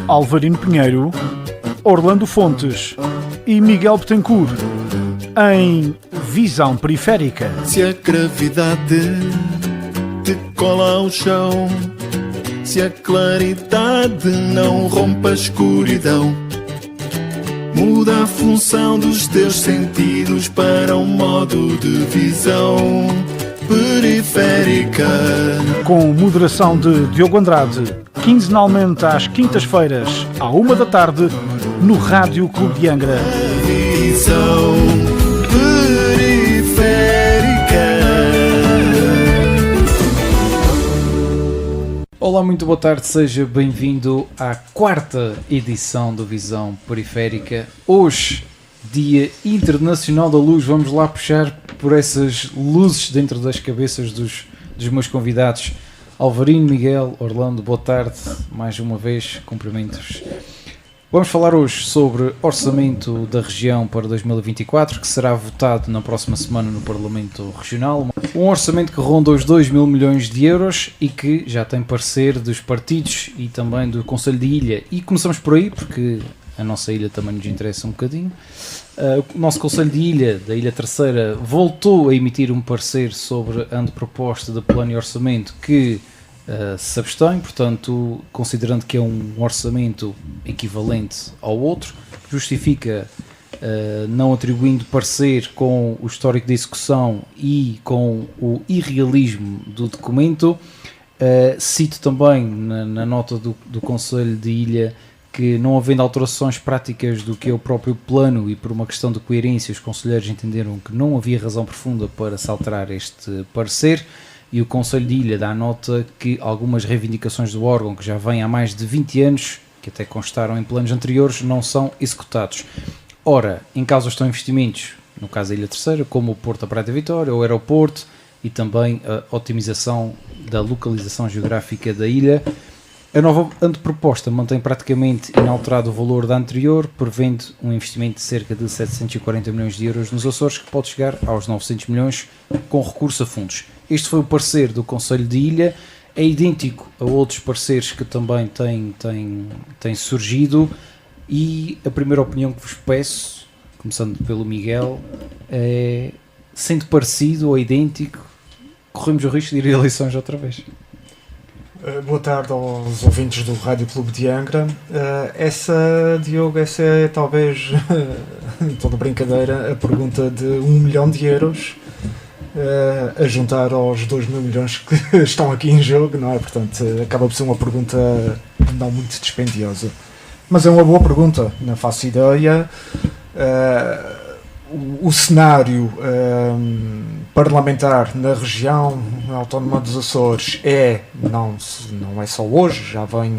Alvarino Pinheiro, Orlando Fontes e Miguel Betancourt, em Visão Periférica. Se a gravidade te cola ao chão, se a claridade não rompe a escuridão, muda a função dos teus sentidos para um modo de visão periférica. Com moderação de Diogo Andrade, quinzenalmente às quintas-feiras, à 13h, no Rádio Clube de Angra. Visão periférica. Olá, muito boa tarde, seja bem-vindo à quarta edição do Visão Periférica. Hoje, Dia Internacional da Luz, vamos lá puxar por essas luzes dentro das cabeças dos meus convidados. Alvarino, Miguel, Orlando, boa tarde, mais uma vez, cumprimentos. Vamos falar hoje sobre orçamento da região para 2024, que será votado na próxima semana no Parlamento Regional. Um orçamento que ronda os 2 mil milhões de euros e que já tem parecer dos partidos e também do Conselho de Ilha. E começamos por aí, porque a nossa ilha também nos interessa um bocadinho. O nosso Conselho de Ilha, da Ilha Terceira, voltou a emitir um parecer sobre a anteproposta de plano e orçamento que se abstém, portanto, considerando que é um orçamento equivalente ao outro, justifica não atribuindo parecer com o histórico de execução e com o irrealismo do documento. Cito também na nota do Conselho de Ilha que, não havendo alterações práticas do que é o próprio plano e por uma questão de coerência, os conselheiros entenderam que não havia razão profunda para se alterar este parecer, e o Conselho de Ilha dá nota que algumas reivindicações do órgão, que já vêm há mais de 20 anos, que até constaram em planos anteriores, não são executados. Ora, em causa estão investimentos, no caso da Ilha Terceira, como o Porto da Praia da Vitória, o aeroporto e também a otimização da localização geográfica da ilha. A nova anteproposta mantém praticamente inalterado o valor da anterior, prevendo um investimento de cerca de 740 milhões de euros nos Açores, que pode chegar aos 900 milhões com recurso a fundos. Este foi o parecer do Conselho de Ilha, é idêntico a outros pareceres que também têm surgido, e a primeira opinião que vos peço, começando pelo Miguel, é, sendo parecido ou idêntico, corremos o risco de ir a eleições outra vez. Boa tarde aos ouvintes do Rádio Clube de Angra. Diogo, essa é talvez, toda brincadeira, a pergunta de 1 milhão de euros a juntar aos 2 mil milhões que estão aqui em jogo, não é? Portanto, acaba por ser uma pergunta não muito dispendiosa. Mas é uma boa pergunta, não faço ideia. O cenário parlamentar na região autónoma dos Açores não é só hoje, já vem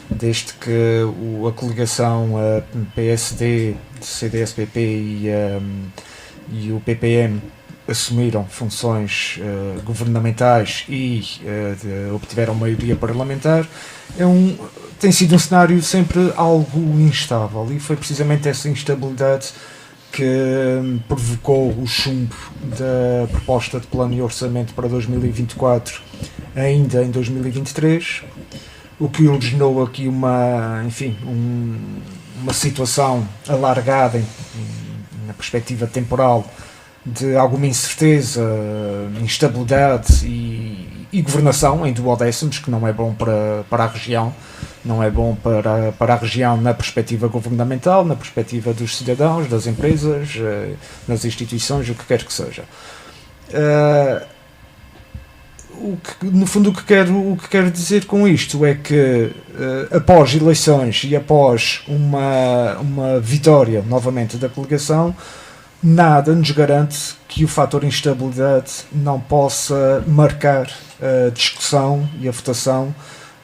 desde que a coligação PSD, CDS-PP e o PPM assumiram funções governamentais e obtiveram maioria parlamentar. Tem sido um cenário sempre algo instável, e foi precisamente essa instabilidade que provocou o chumbo da proposta de plano e orçamento para 2024 ainda em 2023, o que originou aqui uma situação alargada na perspectiva temporal de alguma incerteza, instabilidade e governação em duodécimos, que não é bom para a região. Não é bom para a região na perspectiva governamental, na perspectiva dos cidadãos, das empresas, das instituições, o que quer que seja. No fundo, o que quero dizer com isto é que, após eleições e após uma vitória novamente da coligação, nada nos garante que o fator instabilidade não possa marcar a discussão e a votação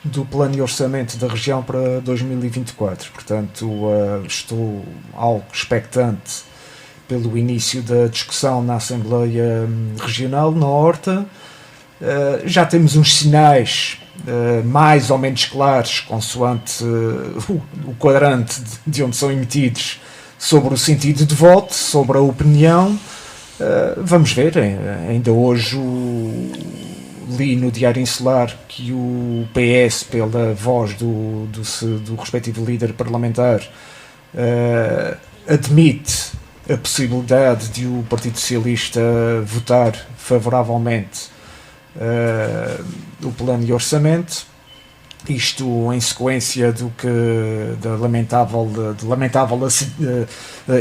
do plano e orçamento da região para 2024. Portanto, estou algo expectante pelo início da discussão na Assembleia Regional, na Horta. Já temos uns sinais mais ou menos claros, consoante o quadrante de onde são emitidos, sobre o sentido de voto, sobre a opinião. Vamos ver, ainda hoje li no Diário Insular que o PS, pela voz do respectivo líder parlamentar, admite a possibilidade de o Partido Socialista votar favoravelmente o plano de orçamento, isto em sequência da lamentável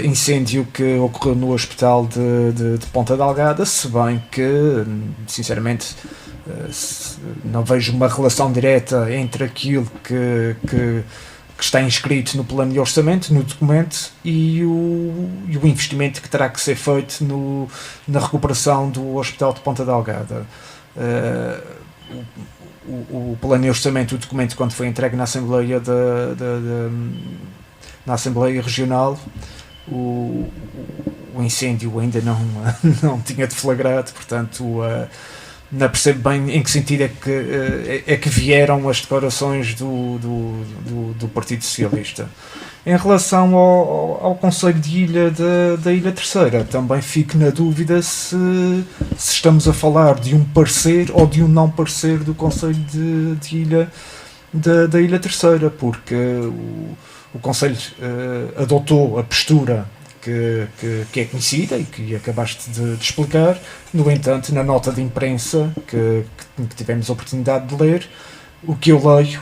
incêndio que ocorreu no hospital de Ponta Delgada, se bem que, sinceramente, não vejo uma relação direta entre aquilo que está inscrito no plano de orçamento, no documento, e o investimento que terá que ser feito na recuperação do hospital de Ponta Delgada. O plano de orçamento, o documento, quando foi entregue na Assembleia na Assembleia Regional, o incêndio ainda não tinha deflagrado, portanto não percebo bem em que sentido é que vieram as declarações do Partido Socialista. Em relação ao Conselho de Ilha da Ilha Terceira, também fico na dúvida se estamos a falar de um parecer ou de um não parecer do Conselho de Ilha da Ilha Terceira, porque o Conselho adotou a postura que é conhecida e que acabaste de explicar. No entanto, na nota de imprensa que tivemos a oportunidade de ler, o que eu leio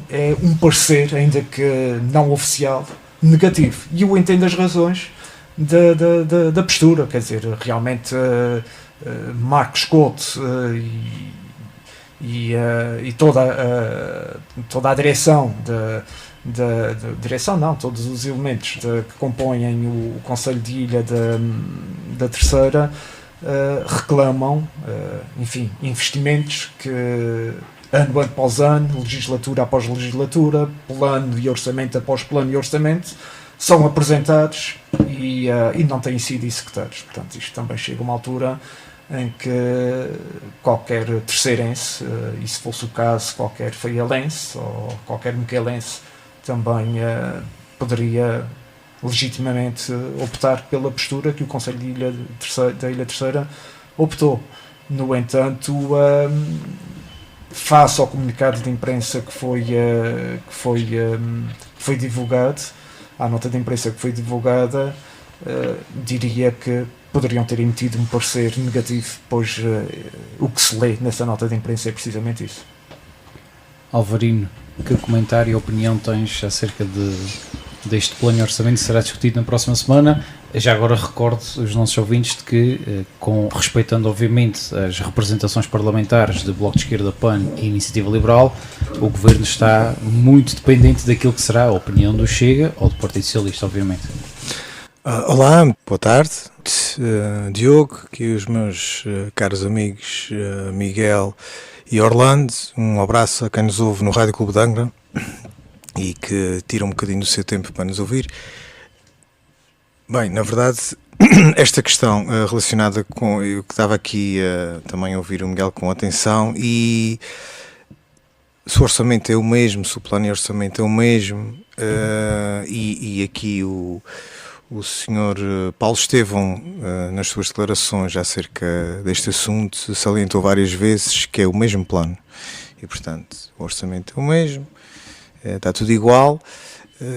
é um parecer, ainda que não oficial, negativo. E eu entendo as razões da postura, quer dizer, realmente Marcos Couto e toda a direção todos os elementos que compõem o Conselho de Ilha da Terceira reclamam, investimentos que ano após ano, legislatura após legislatura, plano de orçamento após plano de orçamento, são apresentados e não têm sido executados. Portanto, isto também chega a uma altura em que qualquer terceirense, e se fosse o caso qualquer faialense ou qualquer mequelense, também poderia legitimamente optar pela postura que o Conselho de da Ilha Terceira optou. No entanto, face ao comunicado de imprensa que foi divulgado, à nota de imprensa que foi divulgada, diria que poderiam ter emitido um parecer negativo, pois o que se lê nessa nota de imprensa é precisamente isso. Alvarino, que comentário e opinião tens acerca deste plano de orçamento que será discutido na próxima semana? Já agora recordo os nossos ouvintes de que, respeitando obviamente as representações parlamentares de Bloco de Esquerda, PAN e Iniciativa Liberal, o Governo está muito dependente daquilo que será a opinião do Chega ou do Partido Socialista, obviamente. Olá, boa tarde, Diogo, aqui os meus caros amigos Miguel e Orlando. Um abraço a quem nos ouve no Rádio Clube de Angra e que tira um bocadinho do seu tempo para nos ouvir. Bem, na verdade, esta questão relacionada com... Eu que estava aqui também a ouvir o Miguel com atenção, e se o orçamento é o mesmo, se o plano de orçamento é o mesmo, e aqui o senhor Paulo Estevão, nas suas declarações acerca deste assunto, salientou várias vezes que é o mesmo plano. E, portanto, o orçamento é o mesmo, está tudo igual.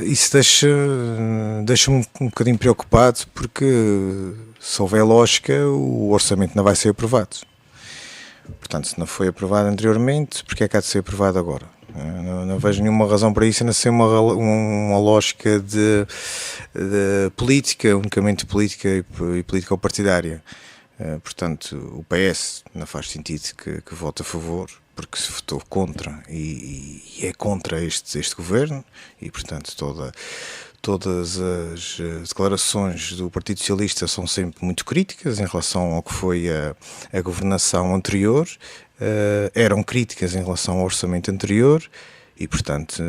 Isso deixa-me um bocadinho preocupado, porque se houver lógica, o orçamento não vai ser aprovado. Portanto, se não foi aprovado anteriormente, porque é que há de ser aprovado agora? Não vejo nenhuma razão para isso, a não ser uma lógica de política, unicamente política e político-partidária. Portanto, o PS não faz sentido que vote a favor, porque se votou contra e é contra este governo, e portanto todas as declarações do Partido Socialista são sempre muito críticas em relação ao que foi a governação anterior, eram críticas em relação ao orçamento anterior, e portanto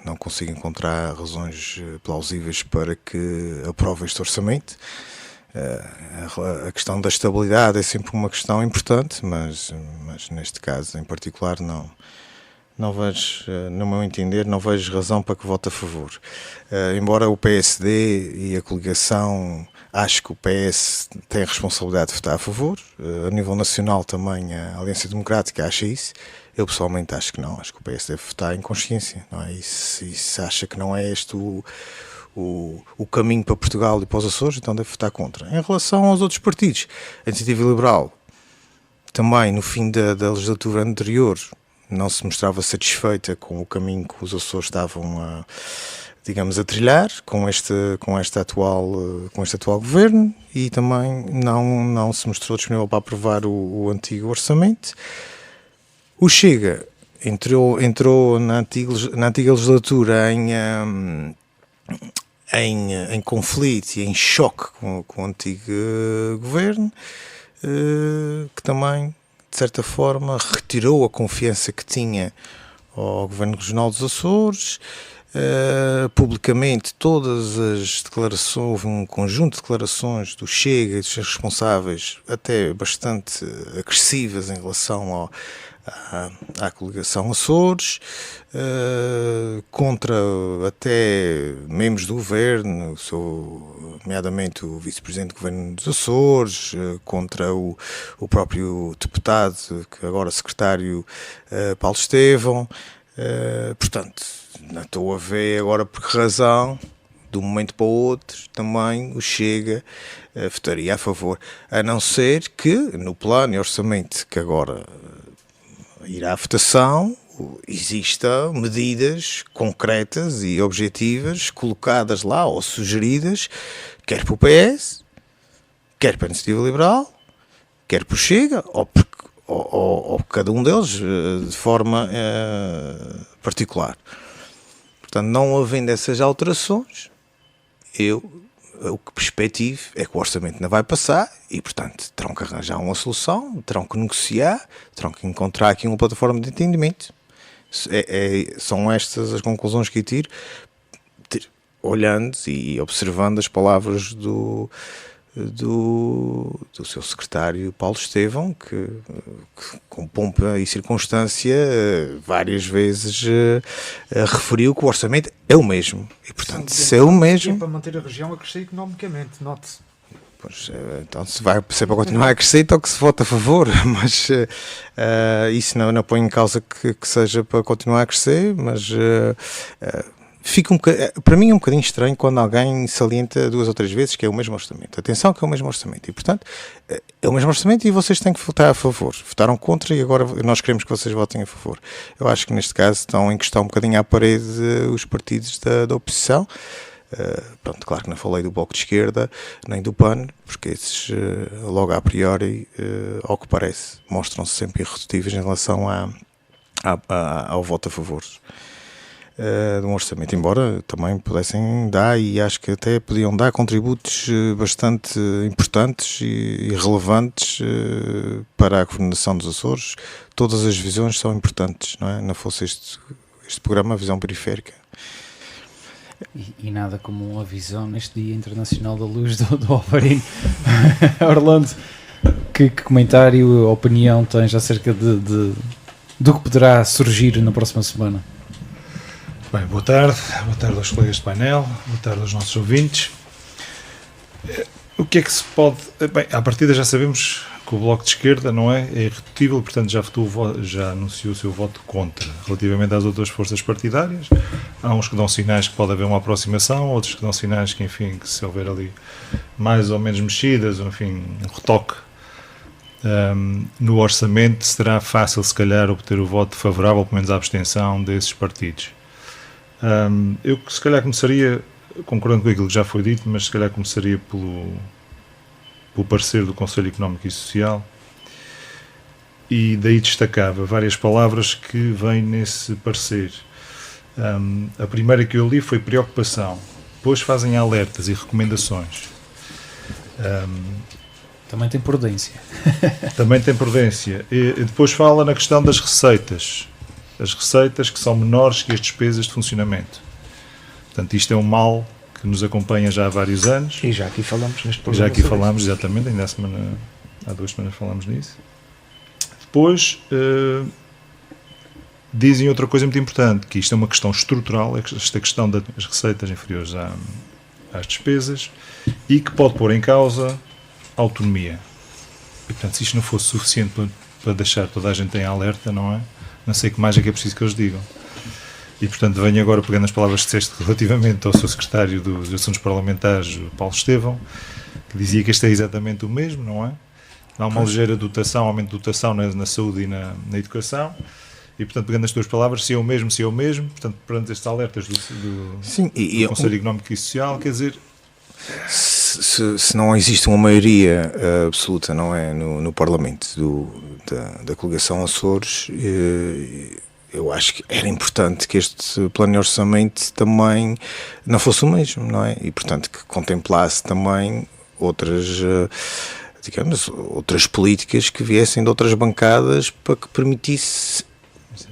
não consigo encontrar razões plausíveis para que aprove este orçamento. A questão da estabilidade é sempre uma questão importante, mas neste caso em particular não vejo, no meu entender, não vejo razão para que vote a favor. Embora o PSD e a coligação, acho que o PS tem a responsabilidade de votar a favor, a nível nacional também a Aliança Democrática acha isso, eu pessoalmente acho que não, acho que o PS deve votar em consciência, não é? E se acha que não é este o caminho para Portugal e para os Açores, então deve votar contra. Em relação aos outros partidos, a Iniciativa Liberal, também no fim da legislatura anterior, não se mostrava satisfeita com o caminho que os Açores estavam a trilhar com este atual governo, e também não se mostrou disponível para aprovar o antigo orçamento. O Chega entrou na antiga legislatura em conflito e em choque com o antigo governo, que também, de certa forma, retirou a confiança que tinha ao Governo Regional dos Açores. Publicamente, todas as declarações, houve um conjunto de declarações do Chega e dos seus responsáveis, até bastante agressivas em relação à coligação Açores, contra até membros do governo, nomeadamente o vice-presidente do governo dos Açores, contra o próprio deputado, que agora secretário, Paulo Estevão. Portanto, não estou a ver agora por que razão, de um momento para o outro, também o Chega votaria a favor, a não ser que no plano e orçamento que agora irá à votação, existam medidas concretas e objetivas colocadas lá ou sugeridas, quer para o PS, quer para a Iniciativa Liberal, quer para o Chega, ou cada um deles de forma particular. Portanto, não havendo essas alterações, o que perspectivo é que o orçamento não vai passar e, portanto, terão que arranjar uma solução, terão que negociar, terão que encontrar aqui uma plataforma de entendimento. São estas as conclusões que eu tiro, olhando e observando as palavras do seu secretário Paulo Estevão, que com pompa e circunstância várias vezes referiu que o orçamento é o mesmo, e portanto se é o mesmo, para manter a região a crescer economicamente, note-se. Pois, então se vai ser para continuar a crescer, então que se vote a favor, mas isso não põe em causa que seja para continuar a crescer, mas fica para mim é um bocadinho estranho quando alguém salienta 2 ou 3 vezes que é o mesmo orçamento. Atenção que é o mesmo orçamento, e portanto é o mesmo orçamento e vocês têm que votar a favor. Votaram contra e agora nós queremos que vocês votem a favor. Eu acho que neste caso estão a encostar um bocadinho à parede os partidos da oposição. Pronto, claro que não falei do Bloco de Esquerda nem do PAN, porque esses logo a priori, ao que parece, mostram-se sempre irredutíveis em relação ao voto a favor de um orçamento, embora também pudessem dar, e acho que até podiam dar contributos bastante importantes e relevantes para a governação dos Açores. Todas as visões são importantes, não é? Não fosse este programa, a visão periférica. E nada como uma visão neste Dia Internacional da Luz do Alvarinho. Orlando, que comentário, opinião tens acerca do que poderá surgir na próxima semana? Bem, boa tarde aos colegas de painel, boa tarde aos nossos ouvintes. O que é que se pode... Bem, à partida já sabemos que o Bloco de Esquerda não é irredutível, portanto já anunciou o seu voto contra. Relativamente às outras forças partidárias, há uns que dão sinais que pode haver uma aproximação, outros que dão sinais que, enfim, que se houver ali mais ou menos mexidas, enfim, um retoque no orçamento, será fácil, se calhar, obter o voto favorável, pelo menos à abstenção desses partidos. Eu se calhar começaria, concordando com aquilo que já foi dito, mas se calhar começaria pelo parecer do Conselho Económico e Social, e daí destacava várias palavras que vêm nesse parecer. A primeira que eu li foi preocupação, depois fazem alertas e recomendações. Também tem prudência. Também tem prudência. E depois fala na questão das receitas. As receitas que são menores que as despesas de funcionamento. Portanto, isto é um mal que nos acompanha já há vários anos. E já aqui falamos neste programa. Já aqui falámos, exatamente, ainda há 2 semanas falámos nisso. Depois, dizem outra coisa muito importante, que isto é uma questão estrutural, esta questão das receitas inferiores às despesas, e que pode pôr em causa a autonomia. E, portanto, se isto não fosse suficiente para deixar toda a gente em alerta, não é? Não sei o que mais é que é preciso que eles digam. E, portanto, venho agora pegando as palavras que disseste relativamente ao seu secretário dos Assuntos Parlamentares, o Paulo Estevão, que dizia que este é exatamente o mesmo, não é? Há uma ligeira dotação, aumento de dotação na saúde e na educação. E, portanto, pegando as tuas palavras, se é o mesmo, portanto, perante estes alertas do Conselho Económico e Social, quer dizer... Se não existe uma maioria absoluta, não é, no Parlamento da coligação Açores, eu acho que era importante que este plano de orçamento também não fosse o mesmo, não é? E, portanto, que contemplasse também outras políticas que viessem de outras bancadas para que permitisse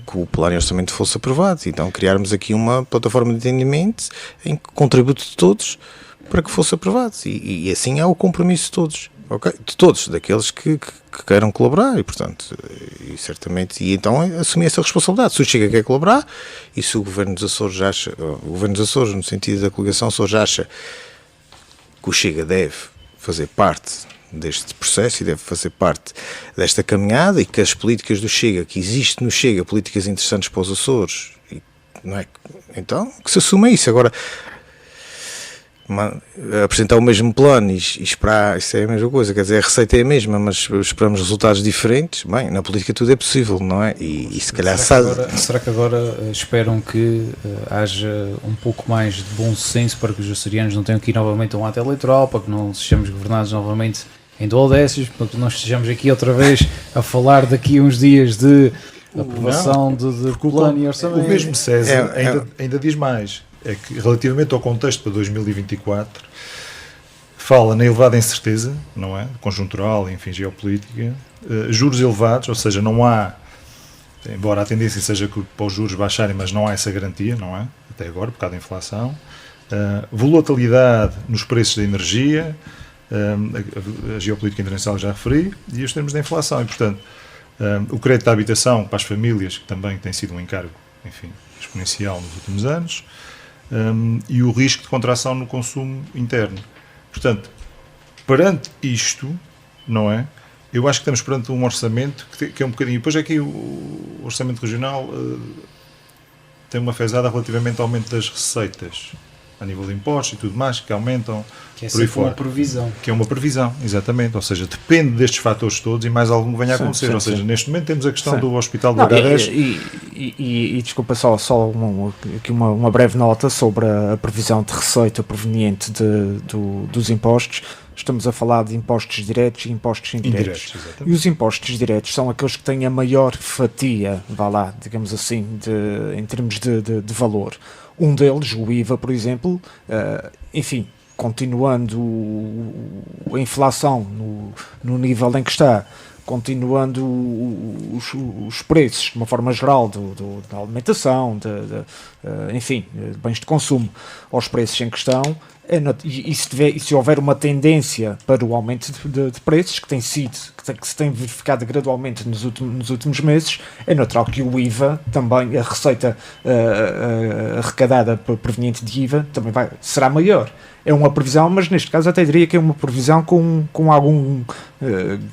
que o plano de orçamento fosse aprovado. Então, criarmos aqui uma plataforma de entendimento em contributo de todos para que fosse aprovado. E assim há o compromisso de todos. Okay? De todos, daqueles que queiram colaborar, e portanto, e certamente, e então assumir essa responsabilidade. Se o Chega quer colaborar, e se o Governo dos Açores acha, o Governo dos Açores, no sentido da coligação Açores, acha que o Chega deve fazer parte deste processo e deve fazer parte desta caminhada, e que as políticas do Chega, que existe no Chega, políticas interessantes para os Açores, não é? Então, que se assuma isso. Agora, apresentar o mesmo plano e esperar, isso é a mesma coisa, quer dizer, a receita é a mesma, mas esperamos resultados diferentes. Bem, na política tudo é possível, não é? E se calhar será que agora esperam que haja um pouco mais de bom senso para que os açorianos não tenham que ir novamente a um ato eleitoral, para que não sejamos governados novamente em duodécios, para que não estejamos aqui outra vez a falar daqui a uns dias de aprovação de plano e orçamento? O mesmo César ainda diz mais. É que, relativamente ao contexto para 2024, fala na elevada incerteza, não é? Conjuntural, enfim, geopolítica, juros elevados, ou seja, não há, embora a tendência seja para os juros baixarem, mas não há essa garantia, não é? Até agora, por causa da inflação, volatilidade nos preços da energia, a geopolítica internacional já referi, e os termos da inflação, e portanto, o crédito à habitação para as famílias, que também tem sido um encargo, enfim, exponencial nos últimos anos, e o risco de contração no consumo interno. Portanto, perante isto, não é? Eu acho que estamos perante um orçamento que é um bocadinho... Depois é que o orçamento regional tem uma fezada relativamente ao aumento das receitas, a nível de impostos e tudo mais, que aumentam, que é por aí fora. Uma previsão. Que é uma previsão, exatamente. Ou seja, depende destes fatores todos e mais algum venha a acontecer. Ou seja, neste momento temos a questão do Hospital do Agadez. E desculpa, só aqui uma breve nota sobre a previsão de receita proveniente dos impostos. Estamos a falar de impostos diretos e impostos indiretos. E os impostos diretos são aqueles que têm a maior fatia, vá lá, digamos assim, em termos de valor. Um deles, o IVA, por exemplo, enfim, continuando a inflação no nível em que está, continuando os preços, de uma forma geral, da alimentação, enfim, de bens de consumo, aos preços em questão, e se houver uma tendência para o aumento de preços, que se tem verificado gradualmente nos últimos meses, é natural que o IVA, também a receita arrecadada proveniente de IVA, também será maior. É uma previsão, mas neste caso até diria que é uma previsão com algum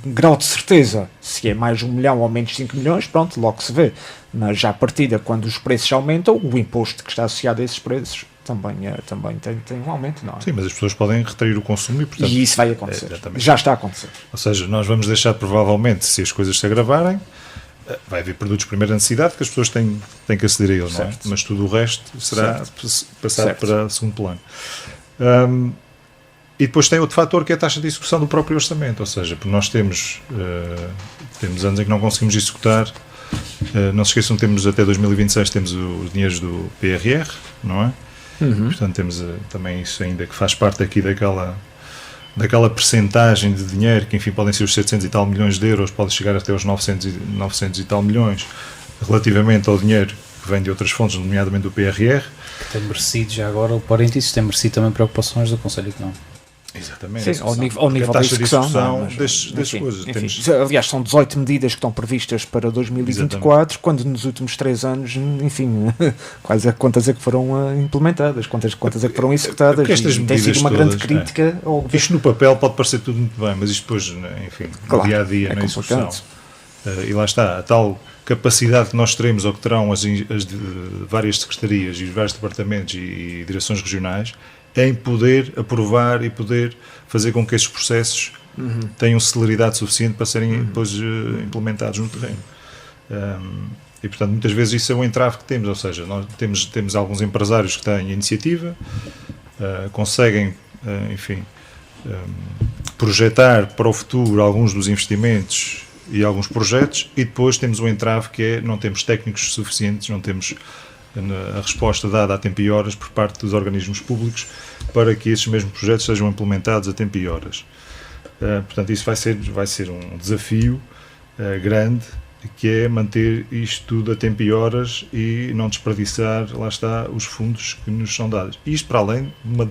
grau de certeza. Se é mais 1 milhão ou menos 5 milhões, pronto, logo se vê. Mas já à partida, quando os preços aumentam, o imposto que está associado a esses preços também tem um aumento, não é? Sim, mas as pessoas podem retrair o consumo e, portanto... E isso vai acontecer. Já está a acontecer. Ou seja, nós vamos deixar, provavelmente, se as coisas se agravarem, vai haver produtos de primeira necessidade que as pessoas têm que aceder a eles, não é? Mas tudo o resto será passado para segundo plano. E depois tem outro fator que é a taxa de execução do próprio orçamento, ou seja, porque nós temos anos em que não conseguimos executar, não se esqueçam, temos até 2026 temos os dinheiros do PRR, não é? Portanto temos também isso ainda que faz parte aqui daquela percentagem de dinheiro que, enfim, podem ser os 700 e tal milhões de euros, pode chegar até aos 900 e tal milhões relativamente ao dinheiro que vem de outras fontes, nomeadamente do PRR. Que tem merecido, já agora, o parênteses, tem merecido também preocupações do Conselho Económico. Exatamente. Sim, ao nível Porque da a taxa de execução, execução não é? Mas, das enfim, coisas. enfim. Temos, Aliás, são 18 medidas que estão previstas para 2024, quando nos últimos 3 anos, enfim, quantas é que foram implementadas, quantas é que foram executadas, porque estas e tem sido medidas uma grande todas, crítica ao governo. isto no papel pode parecer tudo muito bem, mas isto depois, enfim, Claro, no dia a dia, é na execução. complicado. E lá está, a tal capacidade que nós teremos, ou que terão as várias secretarias e os vários departamentos e direções regionais, em poder aprovar e poder fazer com que estes processos tenham celeridade suficiente para serem depois implementados no terreno. E, portanto, muitas vezes isso é um entrave que temos, ou seja, nós temos alguns empresários que têm iniciativa, conseguem, enfim, projetar para o futuro alguns dos investimentos e alguns projetos, e depois temos um entrave que é não temos técnicos suficientes, não temos a resposta dada a tempo e horas por parte dos organismos públicos para que esses mesmos projetos sejam implementados a tempo e horas. Portanto, isso vai ser um desafio grande, que é manter isto tudo a tempo e horas e não desperdiçar, lá está, os fundos que nos são dados. Isto para além de uma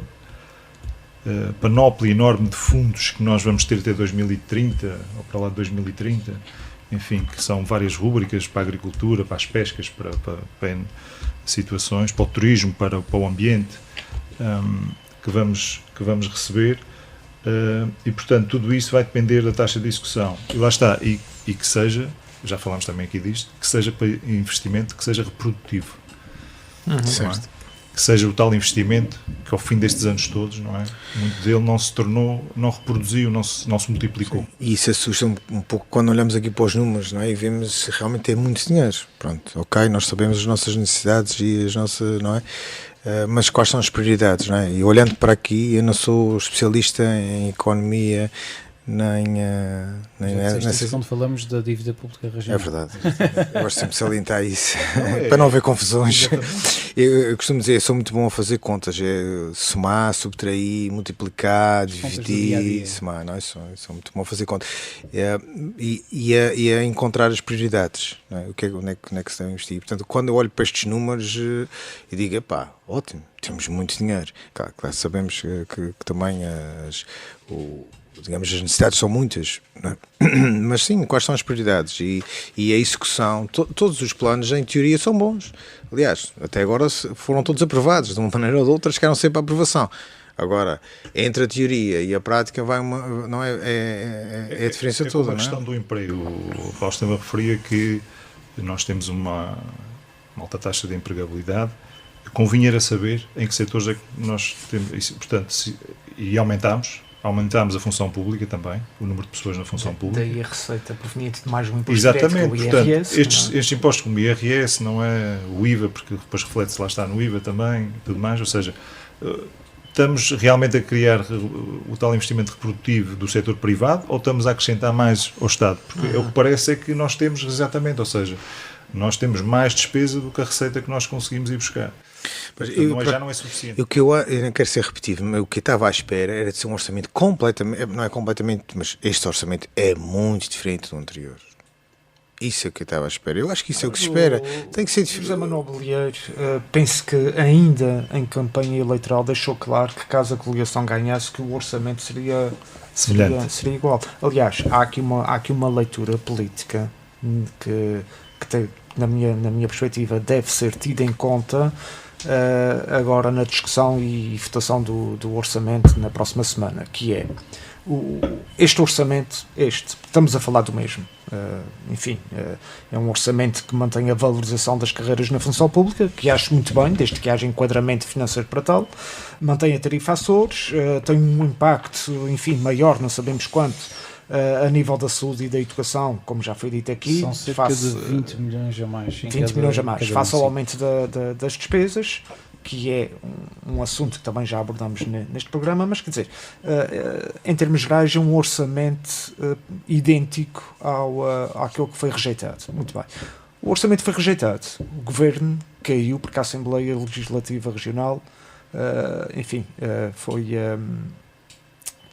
panóplia enorme de fundos que nós vamos ter até 2030, ou para lá de 2030, enfim, que são várias rúbricas para a agricultura, para as pescas, para situações, para o turismo, para o ambiente, que vamos receber, e portanto tudo isso vai depender da taxa de execução. E lá está, e que seja, já falámos também aqui disto, que seja para investimento, que seja reprodutivo. Certo. Que seja o tal investimento que ao fim destes anos todos, não é? Muito dele não se tornou, não reproduziu, não se multiplicou. Sim. E isso assusta um pouco quando olhamos aqui para os números, não é? E vemos realmente tem muito dinheiro. Pronto, ok, nós sabemos as nossas necessidades e as nossas, não é? Mas quais são as prioridades, não é? E olhando para aqui, eu não sou especialista em economia, nem quando falamos da dívida pública regional. É verdade. Eu gosto sempre de salientar isso, para não haver confusões. Eu costumo dizer, eu sou muito bom a fazer contas, é somar, subtrair, multiplicar, dividir, somar, não é? Sou muito bom a fazer contas. E a encontrar as prioridades, não é? Onde é que se deve investir. Portanto, quando eu olho para estes números, eu digo, epá, ótimo, temos muito dinheiro. Claro, sabemos que também digamos, as necessidades são muitas, não é? Mas sim, quais são as prioridades e a execução, todos os planos em teoria são bons, aliás, até agora foram todos aprovados de uma maneira ou de outra, chegaram sempre à aprovação. Agora, entre a teoria e a prática vai não é a diferença toda, não é? A questão do emprego, o Fausto também referia que nós temos uma alta taxa de empregabilidade, convinha era saber em que setores é que nós temos, portanto, e aumentámos a função pública também, o número de pessoas na função pública. Daí a receita proveniente de mais um imposto exatamente, direto, portanto, o IRS. estes impostos como o IRS, não é o IVA, porque depois reflete-se lá está no IVA também, tudo mais, ou seja, estamos realmente a criar o tal investimento reprodutivo do setor privado ou estamos a acrescentar mais ao Estado? Porque o que parece é que nós temos exatamente, ou seja, nós temos mais despesa do que a receita que nós conseguimos ir buscar. Mas já não é suficiente. Eu não quero ser repetido, mas o que eu estava à espera era de ser um orçamento completamente, não é completamente, mas este orçamento é muito diferente do anterior. Isso é o que eu estava à espera. Eu acho que isso é o que se espera. Tem que ser diferente. José Manuel Bolieiro, penso que ainda em campanha eleitoral deixou claro que caso a coligação ganhasse, que o orçamento seria igual. Aliás, há aqui uma leitura política que tem, na minha perspectiva, deve ser tida em conta agora na discussão e votação do orçamento na próxima semana, que é este orçamento, estamos a falar do mesmo, enfim, é um orçamento que mantém a valorização das carreiras na função pública, que acho muito bem, desde que haja enquadramento financeiro para tal, mantém a tarifa Açores, tem um impacto, enfim, maior, não sabemos quanto, a nível da saúde e da educação, como já foi dito aqui, são cerca de 20 milhões a mais. 20 milhões a mais, face ao aumento das despesas, que é um assunto que também já abordamos neste programa, mas quer dizer, em termos gerais é um orçamento idêntico àquele que foi rejeitado. Muito bem. O orçamento foi rejeitado, o Governo caiu porque a Assembleia Legislativa Regional, enfim, foi...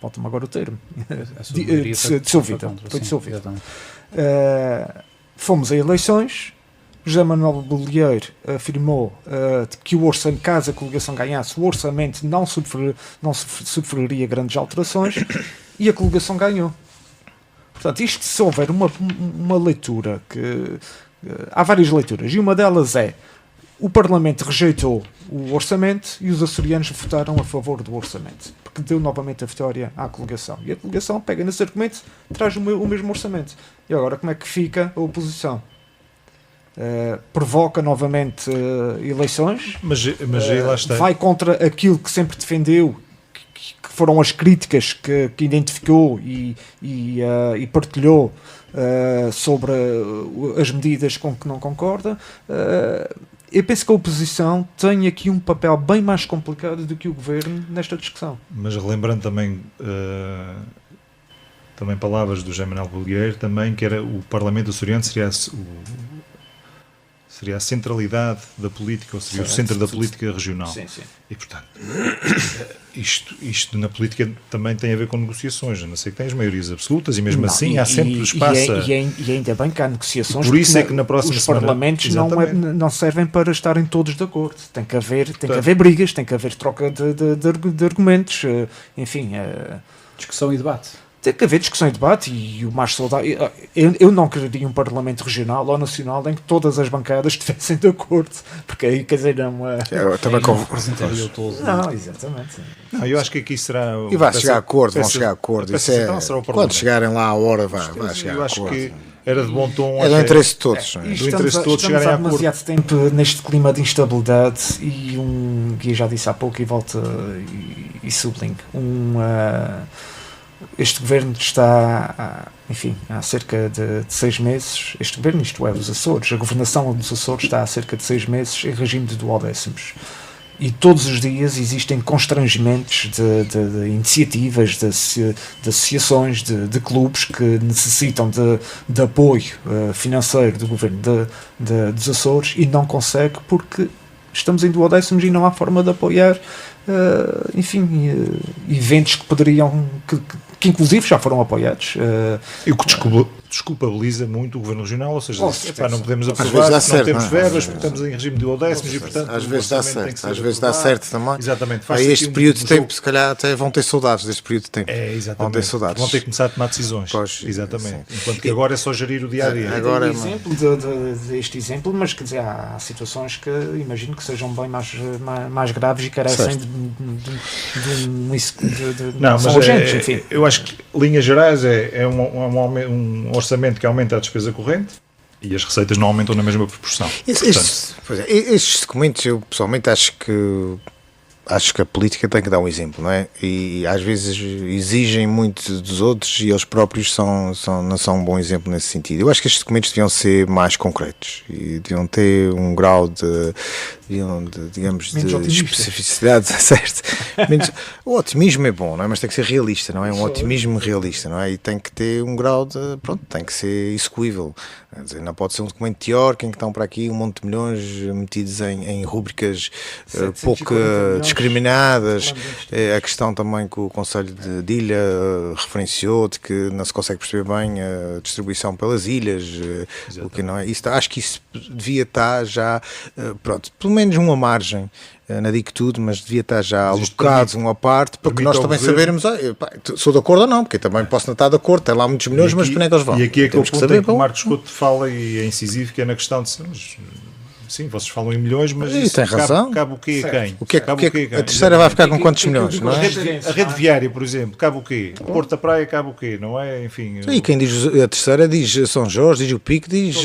falta-me agora o termo, dissolvida. Foi dissolvida. Fomos a eleições, José Manuel Bolieiro afirmou que o orçamento, caso a coligação ganhasse, o orçamento não sofreria grandes alterações, e a coligação ganhou. Portanto, isto, se houver uma leitura que... há várias leituras, e uma delas é: o Parlamento rejeitou o orçamento e os açorianos votaram a favor do orçamento, porque deu novamente a vitória à coligação. E a coligação pega nesse argumento, traz o mesmo orçamento. E agora, como é que fica a oposição? Provoca novamente eleições, Mas aí lá está. vai contra aquilo que sempre defendeu, que foram as críticas que identificou e partilhou sobre as medidas com que não concorda. Eu penso que a oposição tem aqui um papel bem mais complicado do que o governo nesta discussão. Mas relembrando também palavras do José Manuel Bolieiro, também, que era o Parlamento açoriano seria a centralidade da política, ou seria o centro da política regional. Sim, sim. E, portanto, isto na política também tem a ver com negociações, a não ser que tenhas maiorias absolutas, e mesmo assim há sempre espaço. E ainda bem que há negociações. Por isso é que na próxima os semana, parlamentos não servem para estarem todos de acordo. Tem que haver brigas, tem que haver troca de argumentos, enfim. Discussão e debate. Tem que haver discussão e debate, e o mais saudável. Eu não quereria um Parlamento regional ou nacional em que todas as bancadas estivessem de acordo, porque aí, quer dizer, não é. Também Representaria o todo. Não, exatamente. Não, eu acho que aqui será. E vai chegar a acordo, vão chegar a acordo. Isso é, quando chegarem lá à hora, vai chegar eu a acho acordo. que era de bom tom. É do interesse de todos. do interesse de todos Estamos chegarem há a acordo. demasiado tempo neste clima de instabilidade, e que eu já disse há pouco e volto e sublinho. Este governo está, enfim, há cerca de 6 meses, este governo, isto é, os Açores, a governação dos Açores está há cerca de 6 meses em regime de duodécimos. E todos os dias existem constrangimentos de iniciativas, de associações, de clubes que necessitam de apoio financeiro do governo dos Açores e não consegue porque estamos em duodécimos e não há forma de apoiar, enfim, eventos que poderiam, que inclusive já foram apoiados. E o que desculpabiliza muito o Governo Regional, ou seja, não podemos vezes aprovar, dá não certo, temos não é? verbas, porque estamos em regime de duodécimos e, portanto, Às vezes dá certo, às vezes dá aprovado. certo também. Exatamente. Aí este período de tempo, se calhar até vão ter saudades deste período de tempo. É, exatamente. Vão ter saudades. Vão ter que começar a tomar decisões. Pois, exatamente. sim. Enquanto que agora é só gerir o dia a dia. Agora, um exemplo deste exemplo, mas quer dizer, há situações que imagino que sejam bem mais graves e carecem Não, mas urgentes, enfim. eu acho que, linhas gerais, é um orçamento que aumenta a despesa corrente e as receitas não aumentam na mesma proporção. Estes documentos, eu pessoalmente acho que a política tem que dar um exemplo, não é? E às vezes exigem muito dos outros e eles próprios não são um bom exemplo nesse sentido. Eu acho que estes documentos deviam ser mais concretos e deviam ter um grau de especificidade, certo? O otimismo é bom, não é? Mas tem que ser realista, não é? Um otimismo realista, não é? E tem que ter um grau tem que ser execuível. Quer dizer, não pode ser um documento teórico em que estão para aqui um monte de milhões metidos em rúbricas pouco discriminadas. A questão também que o Conselho de Ilha referenciou, de que não se consegue perceber bem a distribuição pelas ilhas, o que não é. Acho que isso devia estar já, pelo menos uma margem. Não digo tudo, mas devia estar já alocados uma parte para que nós também sabermos sou de acordo ou não, porque eu também posso não estar de acordo, tem lá muitos milhões, mas para onde é que eles vão? E aqui é que o ponto em que o bom. Marcos Couto fala e é incisivo, que é na questão de sim, vocês falam em milhões, mas isso tem razão. Cabe o quê a quem? A terceira vai ficar com quantos milhões? Não é? A rede viária, por exemplo, cabe o quê? O Porto da Praia cabe o quê? Não é? Enfim. E quem diz a terceira diz São Jorge, diz o Pico, diz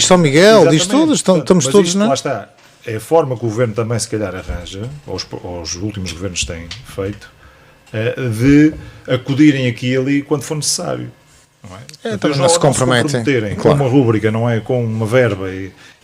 São Miguel, diz todos, estamos todos, não é? Lá está. É a forma que o governo também, se calhar, arranja, ou os últimos governos têm feito, de acudirem aqui e ali quando for necessário. Não é? Também não se comprometerem com uma rúbrica, não é? Com uma verba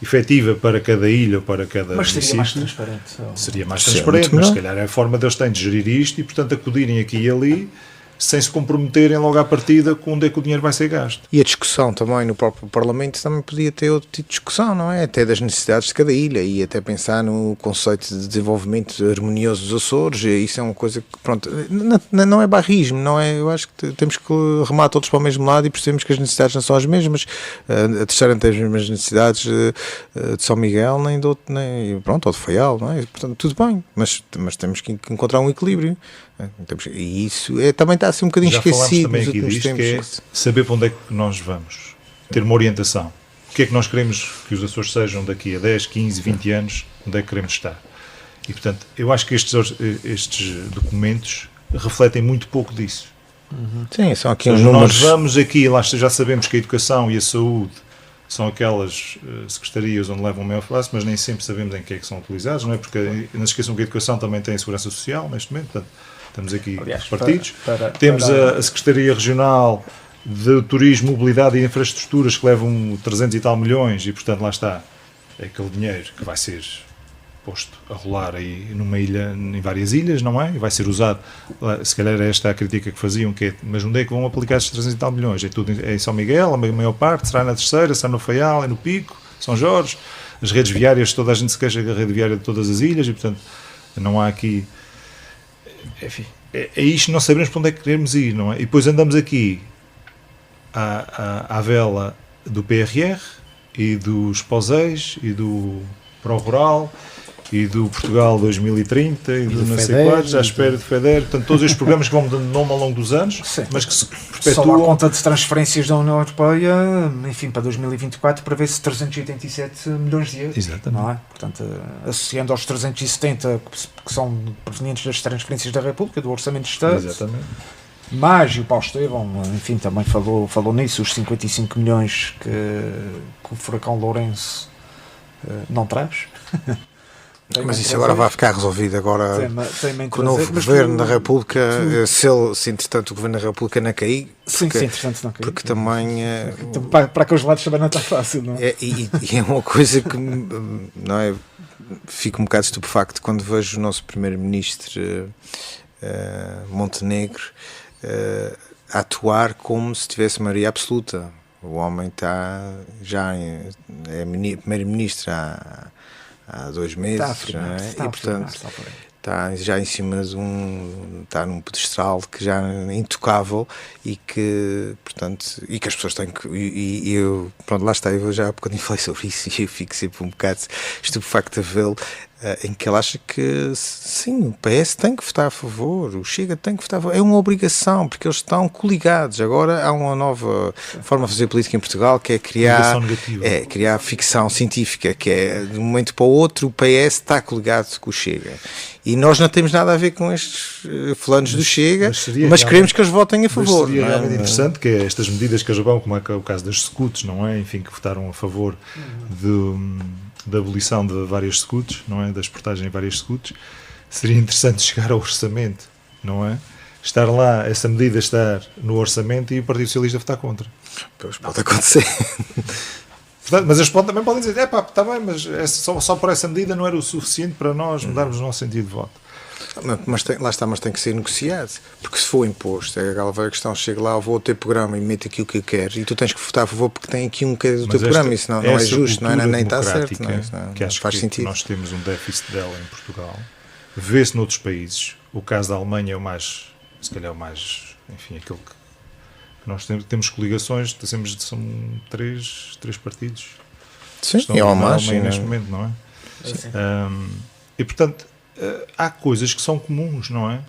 efetiva para cada ilha ou para cada mas seria município. mais transparente. Seria mais transparente, mas se calhar é a forma deles têm de gerir isto e, portanto, acudirem aqui e ali sem se comprometerem logo à partida com onde é que o dinheiro vai ser gasto. E a discussão também no próprio Parlamento também podia ter outro tipo de discussão, não é? Até das necessidades de cada ilha e até pensar no conceito de desenvolvimento harmonioso dos Açores. Isso é uma coisa que, pronto, não é barrismo, não é? Eu acho que temos que remar todos para o mesmo lado e percebemos que as necessidades não são as mesmas. A terceira não tem as mesmas necessidades de São Miguel nem de outro, nem, pronto, ou de Faial, não é? Portanto, tudo bem, mas temos que encontrar um equilíbrio. E isso também está a ser um bocadinho Já falámos esquecido também nos aqui últimos disto, tempos. que é saber para onde é que nós vamos, ter uma orientação. O que é que nós queremos que os Açores sejam daqui a 10, 15, 20 anos, onde é que queremos estar. E, portanto, eu acho que estes documentos refletem muito pouco disso. Sim, são aqui Ou uns seja, nós números. vamos aqui, lá já sabemos que a educação e a saúde são aquelas secretarias onde levam o maior espaço, mas nem sempre sabemos em que é que são utilizados, não é? Porque não se esqueçam que a educação também tem a segurança social neste momento, portanto, estamos aqui partidos. Temos a Secretaria Regional de Turismo, Mobilidade e Infraestruturas que levam 300 e tal milhões e, portanto, lá está. É aquele dinheiro que vai ser posto a rolar aí numa ilha, em várias ilhas, não é? E vai ser usado, se calhar esta é a crítica que faziam, que é, mas onde é que vão aplicar estes 300 e tal milhões? É tudo em São Miguel, a maior parte, será na Terceira, será no Faial, é no Pico, São Jorge, as redes viárias, toda a gente se queixa da rede viária de todas as ilhas e, portanto, não há aqui... Enfim, é isto, não sabemos para onde é que queremos ir, não é? E depois andamos aqui à vela do PRR e dos POSEIs e do Pro Rural e do Portugal 2030 e do não sei quantos, à espera do FEDER, portanto todos estes programas que vão dando nome ao longo dos anos, Sim. mas que se Só a perpetuam. conta de transferências da União Europeia, enfim, para 2024 prevê-se 387 milhões de euros. Exatamente. Não é? Portanto, associando aos 370 que são provenientes das transferências da República, do Orçamento de Estado, Exatamente. mas, e o Paulo Estevão, enfim, também falou nisso, os 55 milhões que o furacão Lourenço não traz. Mas isso agora vai ficar resolvido agora com o novo Governo da República, se entretanto o Governo da República não cair, Sim, interessante não cair. porque também Então, para aqueles lados também não está fácil, não é? e é uma coisa que não é, fico um bocado estupefacto quando vejo o nosso Primeiro-Ministro Montenegro a atuar como se tivesse maioria absoluta. O homem está é Primeiro-Ministro há 2 meses, Está a afirmar, não é? está E a afirmar, portanto está já em cima está num pedestral que já é intocável e que, portanto, e que as pessoas têm que, e eu, pronto, lá está, eu já há bocadinho falei sobre isso e eu fico sempre um bocado estupefacto a vê-lo, em que ele acha que sim, o PS tem que votar a favor, o Chega tem que votar a favor, é uma obrigação, porque eles estão coligados. Agora há uma nova forma de fazer política em Portugal, que é criar ficção científica, que é de um momento para o outro o PS está coligado com o Chega. E nós não temos nada a ver com estes fulanos do Chega, mas queremos que eles votem a favor. Seria não é? realmente interessante que é estas medidas que eles vão, como é o caso das SCUTs, não é? Enfim, que votaram a favor da abolição de várias SCUTs, não é? Da exportagem em várias SCUTs. Seria interessante chegar ao orçamento, não é? Estar lá, essa medida estar no orçamento e o Partido Socialista votar contra. Pois pode acontecer. Portanto, mas eles também podem dizer, está bem, mas só por essa medida não era o suficiente para nós mudarmos o nosso sentido de voto. Mas tem que ser negociado, porque se for imposto, é aquela velha questão, chega lá, vou ao teu programa e meto aqui o que eu quero e tu tens que votar a favor porque tem aqui um que é do teu programa, isso não é justo, não é, nem está certo, não que acho faz que sentido. Nós temos um déficit dela em Portugal, vê-se noutros países, o caso da Alemanha é o mais, se calhar o mais, enfim, aquele que nós temos coligações, são três partidos. Sim, estão é na uma Alemanha neste momento, não é? E portanto, há coisas que são comuns, não é?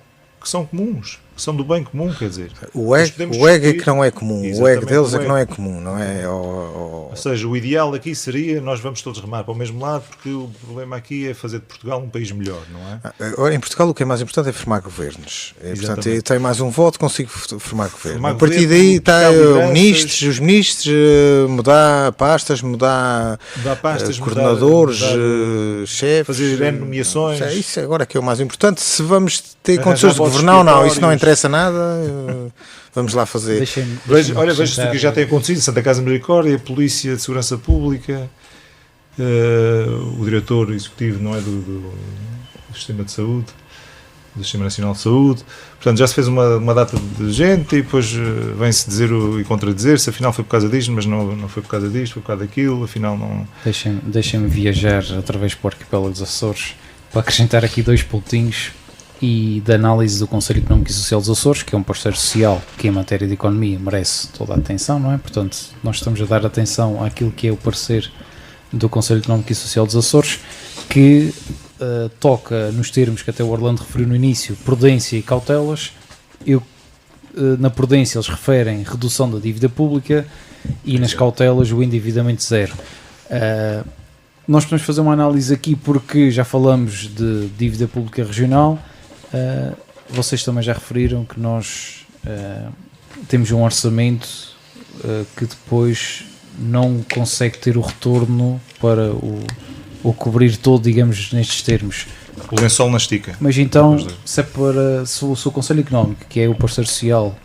Que são comuns, que são do bem comum, quer dizer. O ego é que não é comum, o ego deles é que não é comum, não é? Ou seja, o ideal aqui seria nós vamos todos remar para o mesmo lado, porque o problema aqui é fazer de Portugal um país melhor, não é? Agora, em Portugal o que é mais importante é formar governos. Portanto, eu tenho mais um voto, consigo formar governo. A partir daí está os ministros, mudar pastas, mudar coordenadores, chefes. Fazer nomeações. Isso agora é que é o mais importante. Se vamos ter condições de governar ou não, isso não interessa nada. Vamos lá fazer. Veja o que já tem acontecido: Santa Casa de Misericórdia, a Polícia de Segurança Pública, o diretor executivo, não é, do Sistema de Saúde, do Sistema Nacional de Saúde. Portanto, já se fez uma data de gente e depois vem-se dizer e contradizer-se, afinal foi por causa disto, mas não foi por causa disto, foi por causa daquilo, afinal não... Deixem-me viajar outra vez para o arquipélago dos Açores para acrescentar aqui 2 pontinhos e da análise do Conselho Económico e Social dos Açores, que é um parceiro social que em matéria de economia merece toda a atenção, não é? Portanto, nós estamos a dar atenção àquilo que é o parecer do Conselho Económico e Social dos Açores, que toca nos termos que até o Orlando referiu no início, prudência e cautelas. Na prudência eles referem redução da dívida pública e nas cautelas o endividamento zero. Nós podemos fazer uma análise aqui porque já falamos de dívida pública regional. Vocês também já referiram que nós temos um orçamento que depois não consegue ter o retorno para o cobrir todo, digamos, nestes termos. O lençol na estica. Mas então, se o Conselho Económico, que é o parceiro social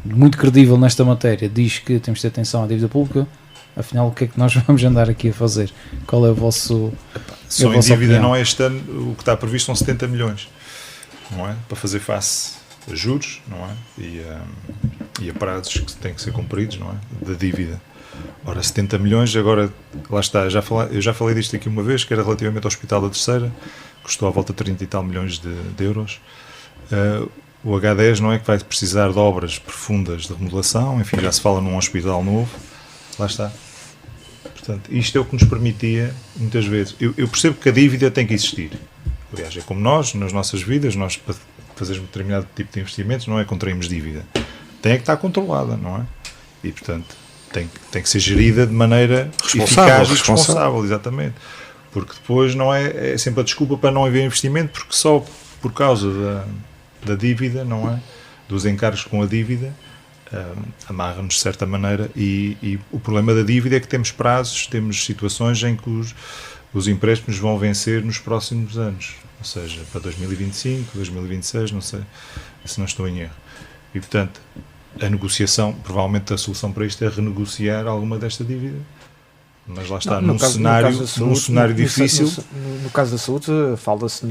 muito credível nesta matéria, diz que temos de ter atenção à dívida pública, afinal o que é que nós vamos andar aqui a fazer? Qual é o vosso... Só em dívida opinião? Não é este ano, o que está previsto são 70 milhões, não é? Para fazer face a juros, não é? E a prazos que têm que ser cumpridos, não é? Da dívida. Ora, 70 milhões, agora, lá está, eu já falei disto aqui uma vez, que era relativamente ao Hospital da Terceira, custou à volta de 30 e tal milhões de euros. O H10 não é que vai precisar de obras profundas de remodelação, enfim, já se fala num hospital novo, lá está. Portanto, isto é o que nos permitia, muitas vezes, eu percebo que a dívida tem que existir. Aliás, é como nós, nas nossas vidas, nós para fazermos um determinado tipo de investimentos, não é contraímos dívida. Tem que estar controlada, não é? E, portanto, tem que ser gerida de maneira eficaz e responsável, exatamente. Porque depois não é sempre a desculpa para não haver investimento, porque só por causa da dívida, não é? Dos encargos com a dívida, amarra-nos de certa maneira, e o problema da dívida é que temos prazos, temos situações em que os empréstimos vão vencer nos próximos anos, ou seja, para 2025, 2026, não sei, se não estou em erro. E, portanto, a negociação, provavelmente a solução para isto é renegociar alguma desta dívida. Mas lá está, num cenário difícil. No caso da saúde, fala-se em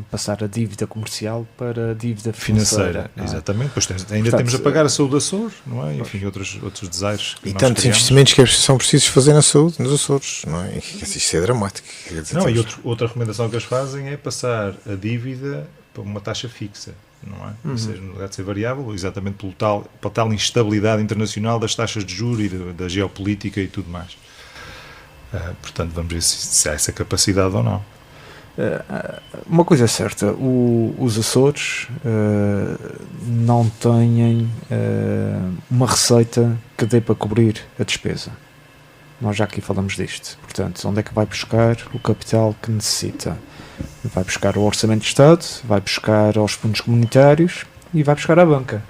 passar a dívida comercial para a dívida financeira. Exatamente, pois ainda temos a pagar a saúde dos Açores, não é? Enfim, outros desaires. E tantos investimentos que são precisos fazer na saúde, nos Açores, não é? Isto é dramático. Não, e outra recomendação que eles fazem é passar a dívida para uma taxa fixa. Não é? Ou seja, no lugar de ser variável, exatamente pela tal instabilidade internacional das taxas de juros e da geopolítica e tudo mais. Portanto, vamos ver se há essa capacidade ou não. Uma coisa é certa, os Açores não têm uma receita que dê para cobrir a despesa. Nós já aqui falamos disto. Portanto, onde é que vai buscar o capital que necessita? Vai buscar o Orçamento de Estado, vai buscar aos fundos comunitários e vai buscar à banca.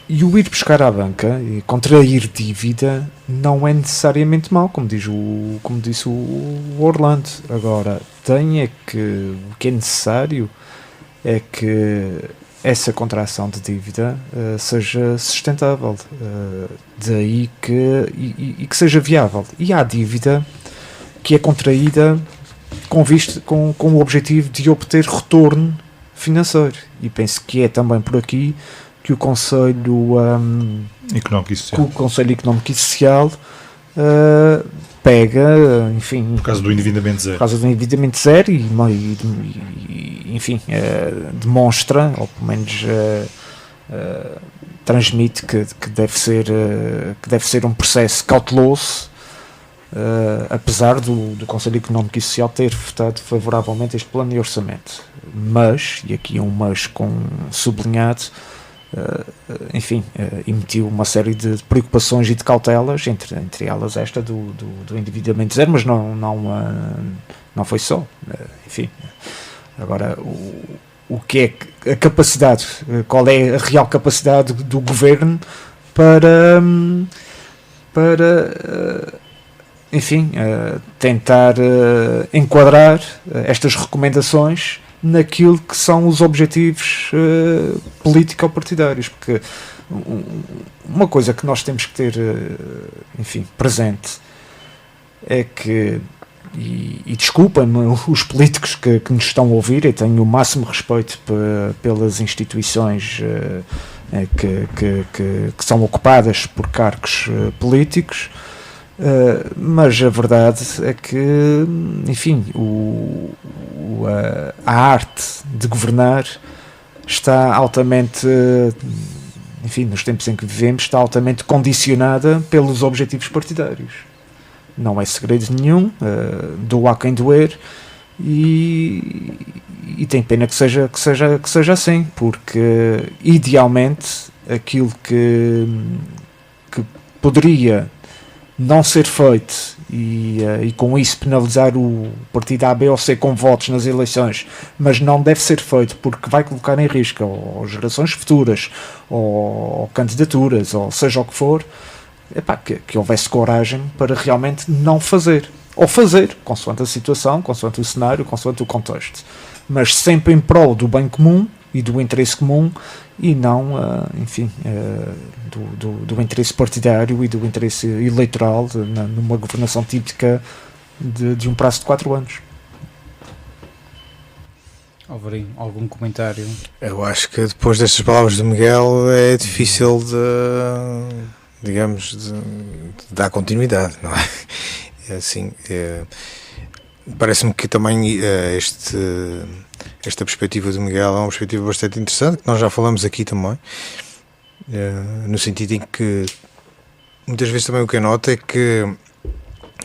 E o ir buscar à banca e contrair dívida não é necessariamente mau, como disse o Orlando. Agora, o que é necessário é que essa contração de dívida seja sustentável, daí que seja viável. E há dívida que é contraída com o objetivo de obter retorno financeiro. E penso que é também por aqui que o Conselho Económico e Social pega, enfim... Por causa do endividamento zero. Por causa do endividamento zero e enfim, demonstra, ou pelo menos transmite que deve ser um processo cauteloso, apesar do Conselho Económico e Social ter votado favoravelmente este plano de orçamento. Mas, e aqui é um mas com sublinhado, enfim, emitiu uma série de preocupações e de cautelas, entre elas esta do endividamento zero, mas não foi só. Enfim, agora, o que é a capacidade, qual é a real capacidade do Governo para enfim, tentar enquadrar estas recomendações naquilo que são os objetivos político-partidários, porque uma coisa que nós temos que ter, enfim, presente é que e desculpem-me os políticos que nos estão a ouvir, eu tenho o máximo respeito pelas instituições que são ocupadas por cargos políticos, mas a verdade é que, enfim, a arte de governar está altamente, enfim, nos tempos em que vivemos, está altamente condicionada pelos objetivos partidários. Não é segredo nenhum, doa a quem doer, e tem pena que seja assim, porque idealmente aquilo que poderia não ser feito e com isso penalizar o partido A, B ou C com votos nas eleições, mas não deve ser feito porque vai colocar em risco ou gerações futuras ou candidaturas, ou seja o que for, que houvesse coragem para realmente não fazer, ou fazer, consoante a situação, consoante o cenário, consoante o contexto, mas sempre em prol do bem comum e do interesse comum, e não, enfim, do interesse partidário e do interesse eleitoral numa governação típica de um prazo de 4 anos. Alvarinho, algum comentário? Eu acho que depois destas palavras do Miguel é difícil de dar continuidade, não é? É assim, parece-me que também esta perspectiva do Miguel é uma perspectiva bastante interessante, que nós já falamos aqui também, no sentido em que muitas vezes também o que eu noto é que,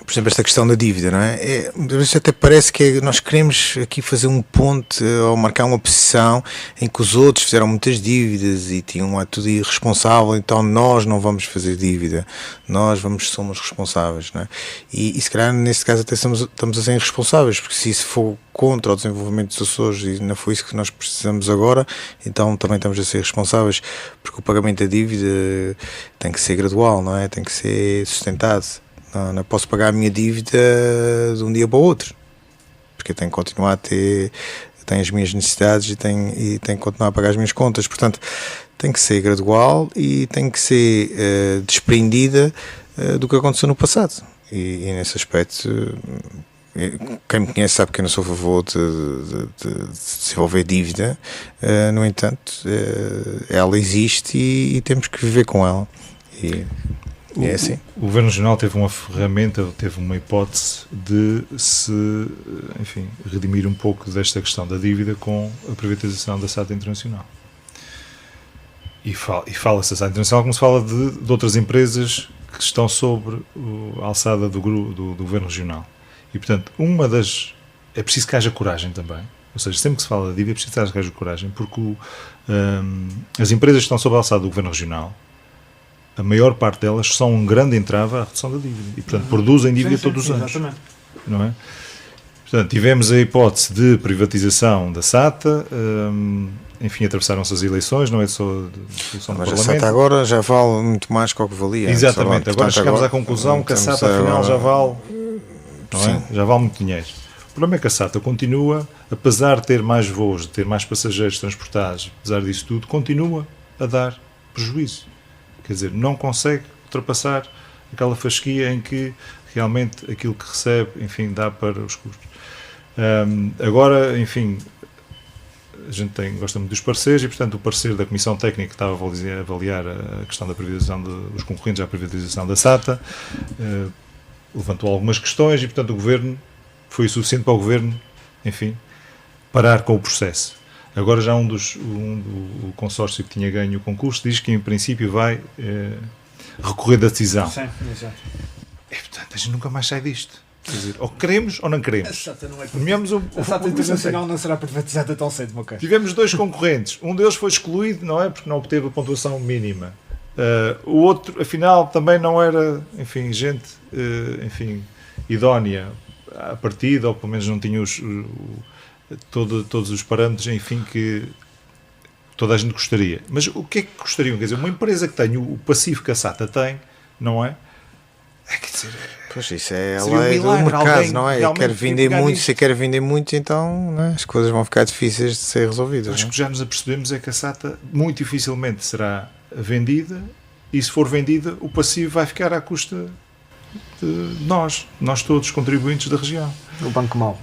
por exemplo, esta questão da dívida, não é? Muitas vezes até parece que nós queremos aqui fazer um ponto ou marcar uma posição em que os outros fizeram muitas dívidas e tinham um atitude irresponsável, então nós não vamos fazer dívida, nós somos responsáveis, não é? E se calhar neste caso até estamos a ser irresponsáveis, porque se isso for contra o desenvolvimento dos Açores e não foi isso que nós precisamos agora, então também estamos a ser responsáveis, porque o pagamento da dívida tem que ser gradual, não é? Tem que ser sustentado. Não posso pagar a minha dívida de um dia para o outro, porque eu tenho que continuar a tenho as minhas necessidades e tenho que continuar a pagar as minhas contas, portanto tem que ser gradual e tem que ser desprendida do que aconteceu no passado, e nesse aspecto quem me conhece sabe que eu não sou a favor de desenvolver dívida, no entanto ela existe e temos que viver com ela, é assim. O Governo Regional teve uma ferramenta, teve uma hipótese de se, enfim, redimir um pouco desta questão da dívida com a privatização da SATA Internacional. E fala-se da SATA Internacional como se fala de outras empresas que estão sobre a alçada do Governo Regional. E, portanto, é preciso que haja coragem também. Ou seja, sempre que se fala da dívida é preciso que haja coragem, porque as empresas que estão sob a alçada do Governo Regional, a maior parte delas são um grande entrave à redução da dívida e, portanto, produzem dívida todos os anos. Exatamente. Não é? Portanto, tivemos a hipótese de privatização da SATA, enfim, atravessaram-se as eleições, não é só de solução do Parlamento. Mas a SATA agora já vale muito mais que o que valia. Exatamente, agora chegamos à conclusão que a SATA afinal já vale, não é? Já vale muito dinheiro. O problema é que a SATA continua, apesar de ter mais voos, de ter mais passageiros transportados, apesar disso tudo, continua a dar prejuízo. Quer dizer, não consegue ultrapassar aquela fasquia em que realmente aquilo que recebe, enfim, dá para os custos. Agora, enfim, a gente gosta muito dos pareceres e, portanto, o parecer da Comissão Técnica que estava a avaliar a questão da privatização dos concorrentes à privatização da SATA levantou algumas questões e, portanto, o Governo foi o suficiente para o Governo, enfim, parar com o processo. Agora já o consórcio que tinha ganho o concurso diz que em princípio vai recorrer da decisão. Sim, exato. E portanto a gente nunca mais sai disto. Quer dizer, ou queremos ou não queremos. A SATA não é a SATA Internacional não será privatizada tão cedo, meu caro. Tivemos 2 concorrentes. Um deles foi excluído, não é? Porque não obteve a pontuação mínima. O outro, afinal, também não era, enfim, gente, enfim, idónea à partida, ou pelo menos não tinha todos os parâmetros, enfim, que toda a gente gostaria. Mas o que é que gostariam? Quer dizer, uma empresa que tem o passivo que a SATA tem, não é? Quer dizer, pois isso é a lei do mercado, não é? Quer vender muito, se quer vender muito, então, não é? As coisas vão ficar difíceis de ser resolvidas. Acho que já nos apercebemos é que a SATA muito dificilmente será vendida, e se for vendida, o passivo vai ficar à custa nós todos, contribuintes da região. O banco mau.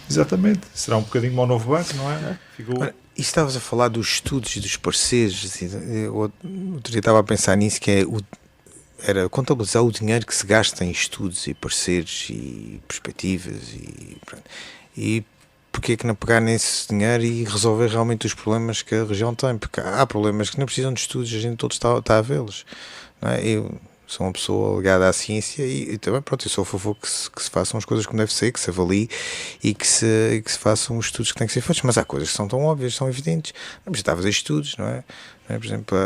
Exatamente. Será um bocadinho como o novo banco, não é? Ficou... Ora, e estavas a falar dos estudos e dos pareceres, assim, eu outro dia estava a pensar nisso, que era contabilizar o dinheiro que se gasta em estudos e pareceres e perspectivas e porque é que não pegar nesse dinheiro e resolver realmente os problemas que a região tem, porque há problemas que não precisam de estudos, a gente todos está a vê-los, não é? Eu sou uma pessoa ligada à ciência e também, pronto, eu sou a favor que se façam as coisas como deve ser, que se avalie e que se façam os estudos que têm que ser feitos, mas há coisas que são tão óbvias, são evidentes, não precisa fazer estudos, não é? Por exemplo,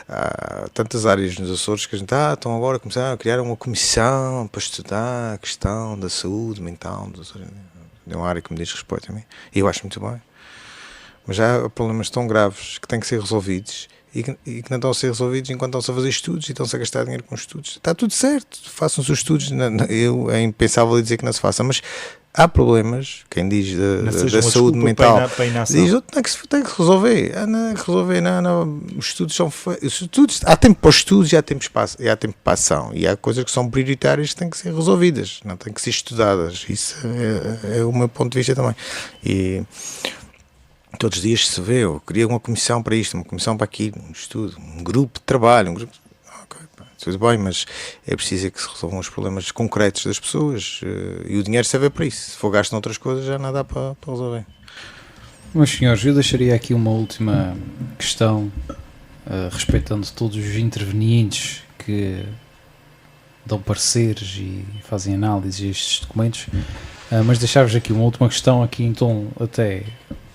há tantas áreas nos Açores que a gente estão agora a começar a criar uma comissão para estudar a questão da saúde mental dos Açores. É uma área que me diz respeito a mim e eu acho muito bem, mas já há problemas tão graves que têm que ser resolvidos e que não estão a ser resolvidos enquanto estão-se a fazer estudos e estão-se a gastar dinheiro com estudos. Está tudo certo, façam-se os estudos. É impensável dizer que não se faça, mas há problemas, quem diz da saúde mental diz tem que resolver. Os estudos são feitos, há tempo para os estudos e há tempo para a ação, e há coisas que são prioritárias que têm que ser resolvidas, não têm que ser estudadas. Isso é o meu ponto de vista também. E todos os dias se vê, eu queria uma comissão para isto, uma comissão para aquilo, um estudo, um grupo de trabalho, tudo bem, mas é preciso que se resolvam os problemas concretos das pessoas, e o dinheiro serve para isso. Se for gasto noutras coisas já não dá para resolver. Meus senhores, eu deixaria aqui uma última questão, respeitando todos os intervenientes que dão pareceres e fazem análise a estes documentos, mas deixar-vos aqui uma última questão, aqui em tom até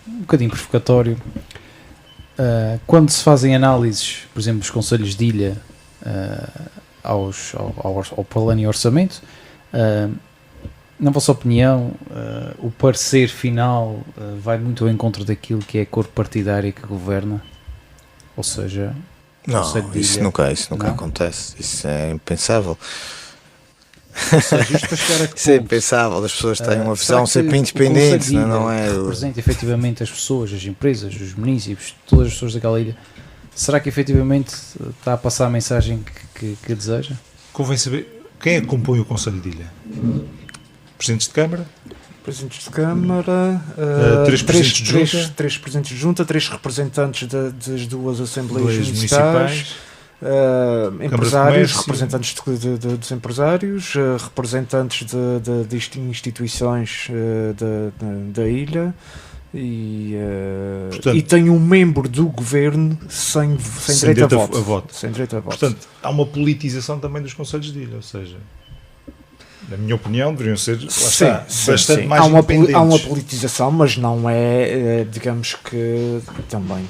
um bocadinho provocatório. Quando se fazem análises, por exemplo, dos conselhos de ilha ao plano e orçamento, na vossa opinião, o parecer final vai muito ao encontro daquilo que é a cor partidária que governa? Ou seja, não, isso nunca acontece, isso é impensável. Ou seja, isto para chegar a que isso é impensável, as pessoas têm uma visão sempre independente, não é? Representa efetivamente as pessoas, as empresas, os municípios, todas as pessoas daquela ilha. Será que efetivamente está a passar a mensagem que deseja? Convém saber quem é que compõe o Conselho de Ilha? Presidentes de Câmara? Presidentes de Câmara, três presidentes de junta? Três presidentes de junta, três representantes das duas Assembleias Municipais. Empresários, representantes dos empresários, representantes de instituições da ilha e tem um membro do governo sem direito a voto. Sem direito a voto. Portanto, há uma politização também dos conselhos de ilha, ou seja, na minha opinião, deveriam ser bastante mais independentes. Há uma politização, mas não é, digamos que também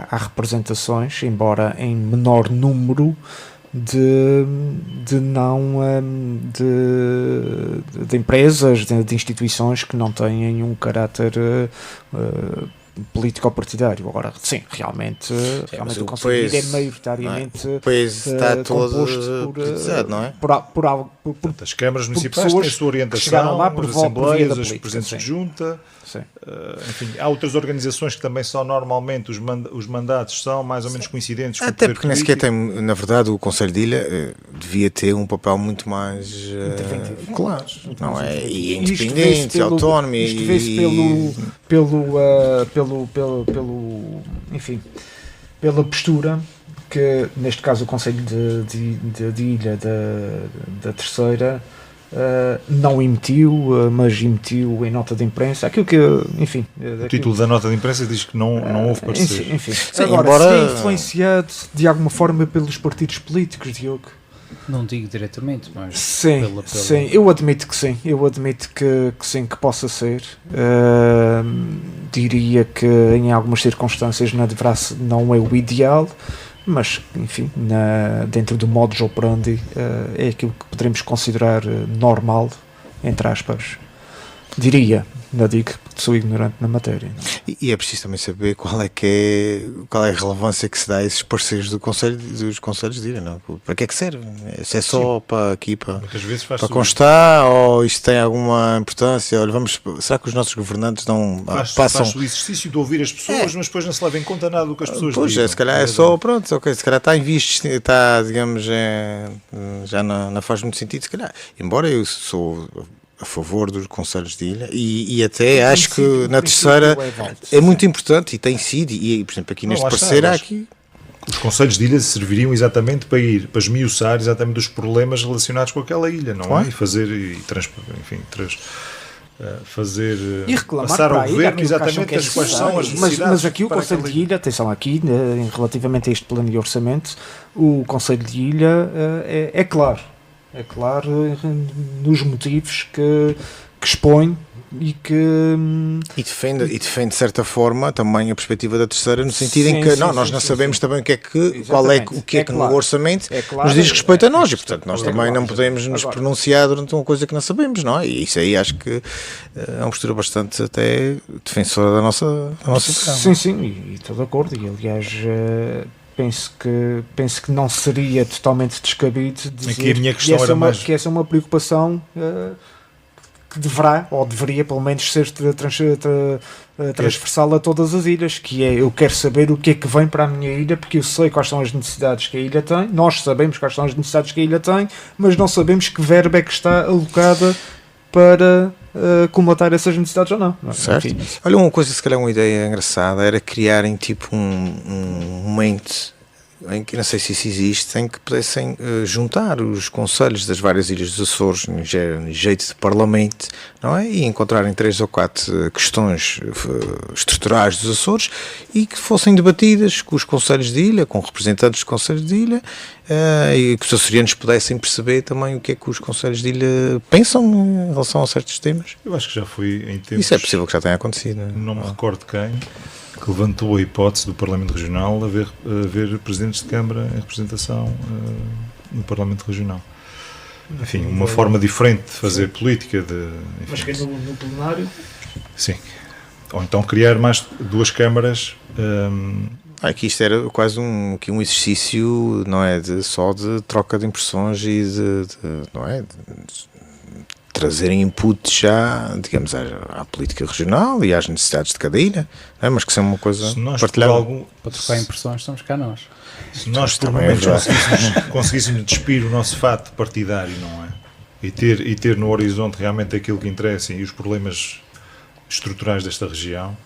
há representações, embora em menor número, de empresas, de instituições que não têm um caráter político-partidário. Agora, sim, realmente o Conselho é maioritariamente está todo politizado, não é? Portanto, as câmaras municipais têm a sua orientação, as assembleias, os presidentes de junta, enfim, há outras organizações que também são normalmente, os mandatos são mais ou menos coincidentes com até porque nem sequer tem, na verdade, o Conselho de Ilha devia ter um papel muito mais claro, não é? E independente, autónomo, isto vê-se pela postura que, neste caso, o Conselho de Ilha da Terceira não emitiu, mas emitiu em nota de imprensa aquilo que, enfim... O título da nota de imprensa diz que não houve parecer. Enfim. Agora, se é influenciado de alguma forma pelos partidos políticos, Diogo? Não digo diretamente, mas... Sim, eu admito que sim. Eu admito que sim, que possa ser. Diria que em algumas circunstâncias não é o ideal, mas, enfim, dentro do modus operandi é aquilo que poderemos considerar normal, entre aspas, diria. ainda digo que sou ignorante na matéria. Não? E é preciso também saber qual é a relevância que se dá a esses parceiros dos conselhos de ilha, não? Para que é que serve? Se é só para aqui, para constar, ou isto tem alguma importância? Olha, será que os nossos governantes não passam... Faz o exercício de ouvir as pessoas, mas depois não se leva em conta nada do que as pessoas pois dizem. Se calhar é só, pronto, ok, se calhar está em visto, está, digamos, já não faz muito sentido, se calhar. Embora eu sou a favor dos conselhos de ilha e até acho que na terceira é muito importante e tem sido, e por exemplo aqui neste parceiro há aqui... Os conselhos de ilha serviriam exatamente para esmiuçar exatamente os problemas relacionados com aquela ilha, não é? E fazer, fazer e reclamar passar ao para governo exatamente quais são as necessidades. Mas aqui o Conselho de Ilha, atenção aqui, relativamente a este plano de orçamento, o Conselho de Ilha é claro nos motivos que expõe e defende de certa forma também a perspectiva da terceira, no sentido em que nós não sabemos também o que é que no orçamento nos diz respeito a nós, e portanto nós também não podemos nos pronunciar durante uma coisa que não sabemos, não é? E isso aí acho que é uma postura bastante até defensora da nossa opção. Sim, e estou de acordo, e aliás penso que não seria totalmente descabido dizer aqui a minha questão que essa é uma preocupação que deverá, ou deveria pelo menos ser transversal a todas as ilhas, que é, eu quero saber o que é que vem para a minha ilha, porque eu sei quais são as necessidades que a ilha tem, nós sabemos quais são as necessidades que a ilha tem, mas não sabemos que verba é que está alocada para comatar essas necessidades ou não. Certo. Enfim. Olha, uma coisa, se calhar uma ideia engraçada, era criarem tipo um momento em que, não sei se isso existe, em que pudessem juntar os conselhos das várias ilhas dos Açores em jeito de parlamento, não é? E encontrarem 3 ou 4 questões estruturais dos Açores e que fossem debatidas com os conselhos de ilha, com representantes dos conselhos de ilha, e que os açorianos pudessem perceber também o que é que os conselhos de ilha pensam em relação a certos temas. Eu acho que já foi em tempos... Isso é possível que já tenha acontecido. Não me recordo quem que levantou a hipótese do Parlamento Regional haver presidentes de Câmara em representação no Parlamento Regional. Enfim, uma forma diferente de fazer política. Mas que no plenário? Sim. Ou então criar mais 2 câmaras. Aqui isto era quase um exercício, não é, só de troca de impressões e não é, trazerem input já, digamos, à política regional e às necessidades de cada ilha, não é? Mas que seja uma coisa partilhada. Para trocar impressões estamos cá nós. Se nós por momentos conseguíssemos despir o nosso fato partidário, não é? E ter no horizonte realmente aquilo que interessa e os problemas estruturais desta região,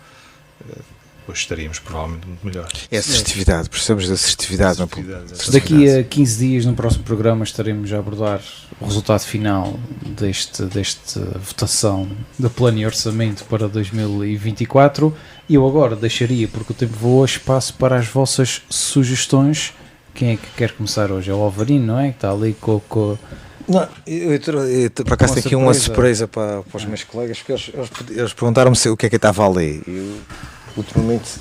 hoje estaríamos provavelmente muito melhor. É assertividade, precisamos de assertividade. Daqui a 15 dias, no próximo programa, estaremos a abordar o resultado final desta votação do plano e orçamento para 2024, e eu agora deixaria, porque o tempo voa, espaço para as vossas sugestões. Quem é que quer começar hoje? É o Alvarino, não é? Que está ali com... Não, eu por acaso tenho aqui uma surpresa para os meus colegas, porque eles perguntaram-me o que é que eu estava a ler. Ultimamente,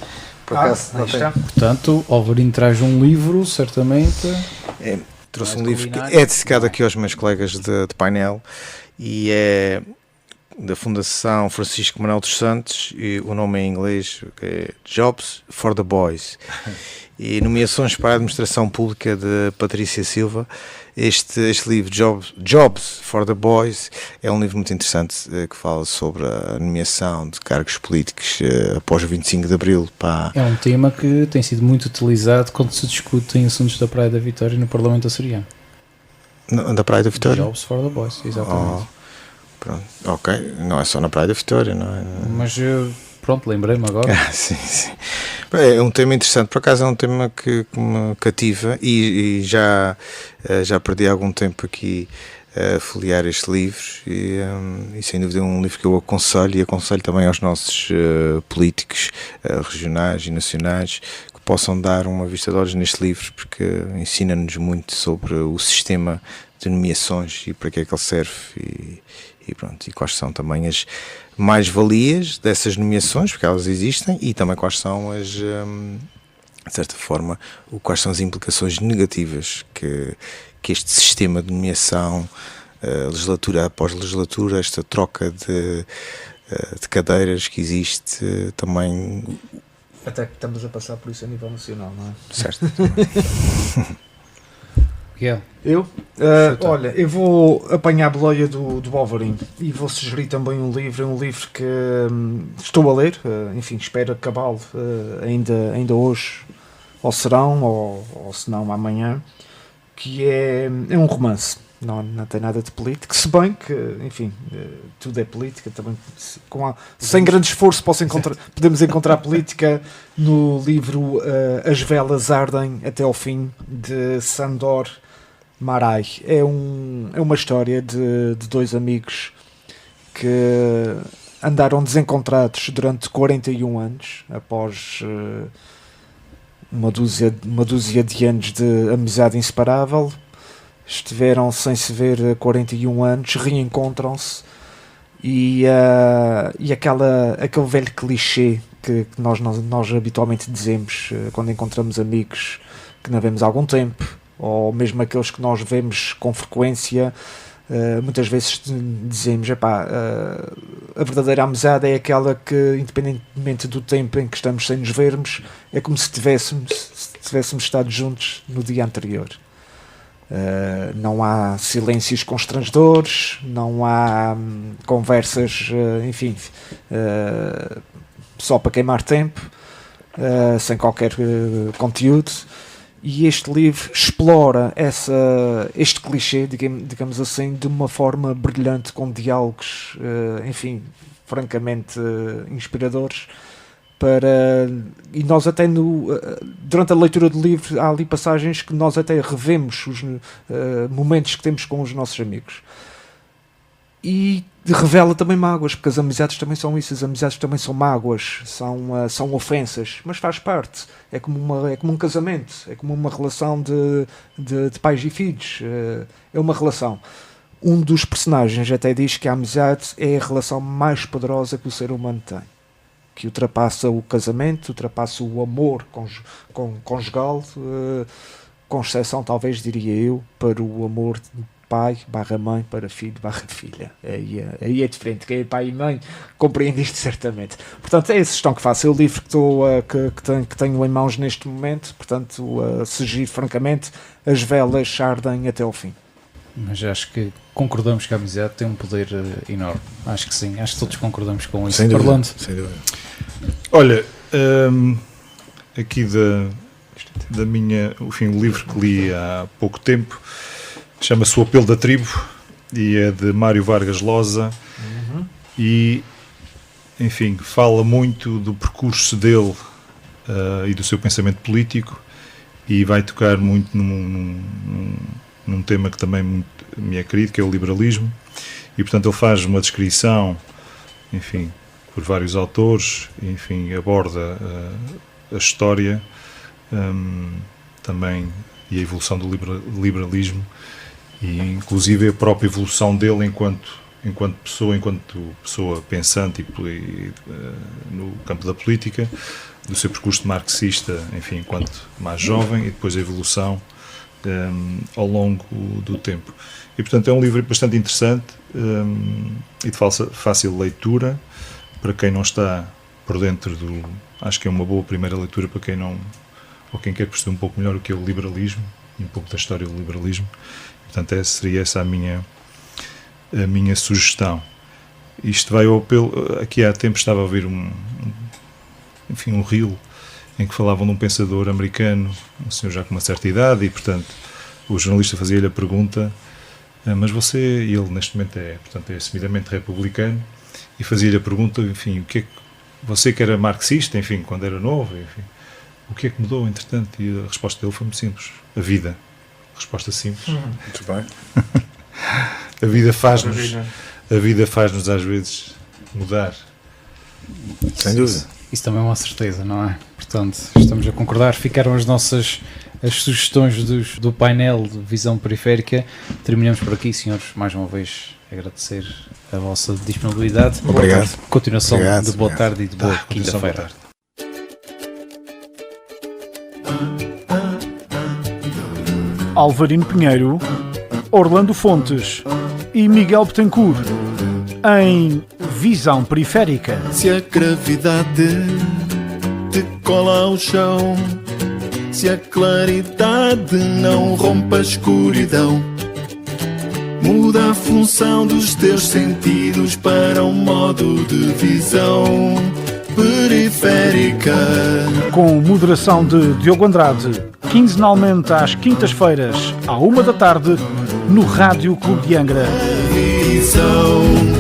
por acaso, Portanto, o Alvarino traz um livro, certamente. Trouxe um livro que é dedicado aqui aos meus colegas de painel e é da Fundação Francisco Manuel dos Santos, e o nome em inglês é Jobs for the Boys, e nomeações para a Administração Pública de Patrícia Silva. Este livro, Jobs for the Boys, é um livro muito interessante que fala sobre a nomeação de cargos políticos após o 25 de Abril. É um tema que tem sido muito utilizado quando se discutem assuntos da Praia da Vitória no Parlamento açoriano. Da Praia da Vitória? Jobs for the Boys, exatamente. Pronto, ok, não é só na Praia da Vitória, não é? Mas pronto, lembrei-me agora. Sim. É um tema interessante, por acaso é um tema que me cativa e já perdi algum tempo aqui a folhear este livro e sem dúvida é um livro que eu aconselho e aconselho também aos nossos políticos regionais e nacionais que possam dar uma vista de olhos neste livro, porque ensina-nos muito sobre o sistema de nomeações e para que é que ele serve e pronto, e quais são também as mais-valias dessas nomeações, porque elas existem, e também quais são as, de certa forma, quais são as implicações negativas que este sistema de nomeação, legislatura após legislatura, esta troca de de cadeiras que existe também, Até que estamos a passar por isso a nível nacional, não é? certo? Miguel, Eu? Olha, eu vou apanhar a boleia do Wolverine e vou sugerir também um livro que estou a ler, enfim, espero acabá-lo ainda hoje, ou serão, ou se não amanhã, que é um romance. Não tem nada de político, se bem que, enfim, tudo é política, também sem grande esforço podemos encontrar política no livro As Velas Ardem até ao Fim, de Sandor Marai. É uma história de dois amigos que andaram desencontrados durante 41 anos, após uma dúzia de anos de amizade inseparável. Estiveram sem se ver 41 anos, reencontram-se e aquele velho clichê que nós habitualmente dizemos quando encontramos amigos que não vemos há algum tempo, ou mesmo aqueles que nós vemos com frequência, muitas vezes dizemos, a verdadeira amizade é aquela que, independentemente do tempo em que estamos sem nos vermos, é como se tivéssemos estado juntos no dia anterior. Não há silêncios constrangedores, não há conversas, enfim, só para queimar tempo, sem qualquer conteúdo. E este livro explora este clichê, digamos assim, de uma forma brilhante, com diálogos, enfim, francamente inspiradores. E nós até durante a leitura do livro há ali passagens que nós até revemos os momentos que temos com os nossos amigos, e revela também mágoas, porque as amizades também são isso, as amizades também são mágoas, são ofensas, mas faz parte, é como um casamento, é como uma relação de pais e filhos, é uma relação. Um dos personagens até diz que a amizade é a relação mais poderosa que o ser humano tem, que ultrapassa o casamento, ultrapassa o amor conjugal, com exceção, talvez, diria eu, para o amor de pai / mãe para filho / filha. Aí é diferente, quem é pai e mãe compreende isto certamente. Portanto, é a sugestão que faço. É o livro que tenho em mãos neste momento, portanto, sugiro francamente As Velas Ardem até ao Fim. mas acho que concordamos que a amizade tem um poder enorme. Acho que sim, acho que todos concordamos com isso. Sem dúvida, Orlando. sem dúvida. Olha, aqui da minha, enfim, o livro que li há pouco tempo chama-se O Apelo da Tribo e é de Mário Vargas Llosa. E, enfim, fala muito do percurso dele e do seu pensamento político, e vai tocar muito num tema que também me é querido, que é o liberalismo. E, portanto, ele faz uma descrição, enfim, por vários autores, enfim, aborda a história também e a evolução do liberalismo, e inclusive a própria evolução dele enquanto pessoa pensante no campo da política, do seu percurso de marxista, enfim, enquanto mais jovem, e depois a evolução ao longo do tempo. E, portanto, é um livro bastante interessante e de fácil leitura para quem não está por dentro acho que é uma boa primeira leitura para quem não, ou quem quer perceber um pouco melhor o que é o liberalismo e um pouco da história do liberalismo. Portanto, seria essa a minha sugestão. Isto vai ao apelo. Aqui há tempo estava a ouvir um reel em que falavam de um pensador americano, um senhor já com uma certa idade, e, portanto, o jornalista fazia-lhe a pergunta, mas ele neste momento é assumidamente republicano, e fazia-lhe a pergunta, enfim, o que é que você, que era marxista, enfim, quando era novo, enfim, o que é que mudou, entretanto? E a resposta dele foi muito simples: a vida. Resposta simples. Muito bem. A vida faz-nos às vezes mudar. Sem dúvida. Isso também é uma certeza, não é? Portanto, estamos a concordar. Ficaram as sugestões do painel de visão periférica. Terminamos por aqui, senhores. Mais uma vez, agradecer a vossa disponibilidade. Obrigado. Continuação Obrigado. de boa tarde e de boa Continuação, boa quinta-feira. tarde. Alvarino Pinheiro, Orlando Fontes e Miguel Betancourt em Visão Periférica. Se a gravidade te cola ao chão, se a claridade não rompe a escuridão, muda a função dos teus sentidos para um modo de visão periférica. Com moderação de Diogo Andrade, quinzenalmente às quintas-feiras, à 1 da tarde, no Rádio Clube de Angra. Visão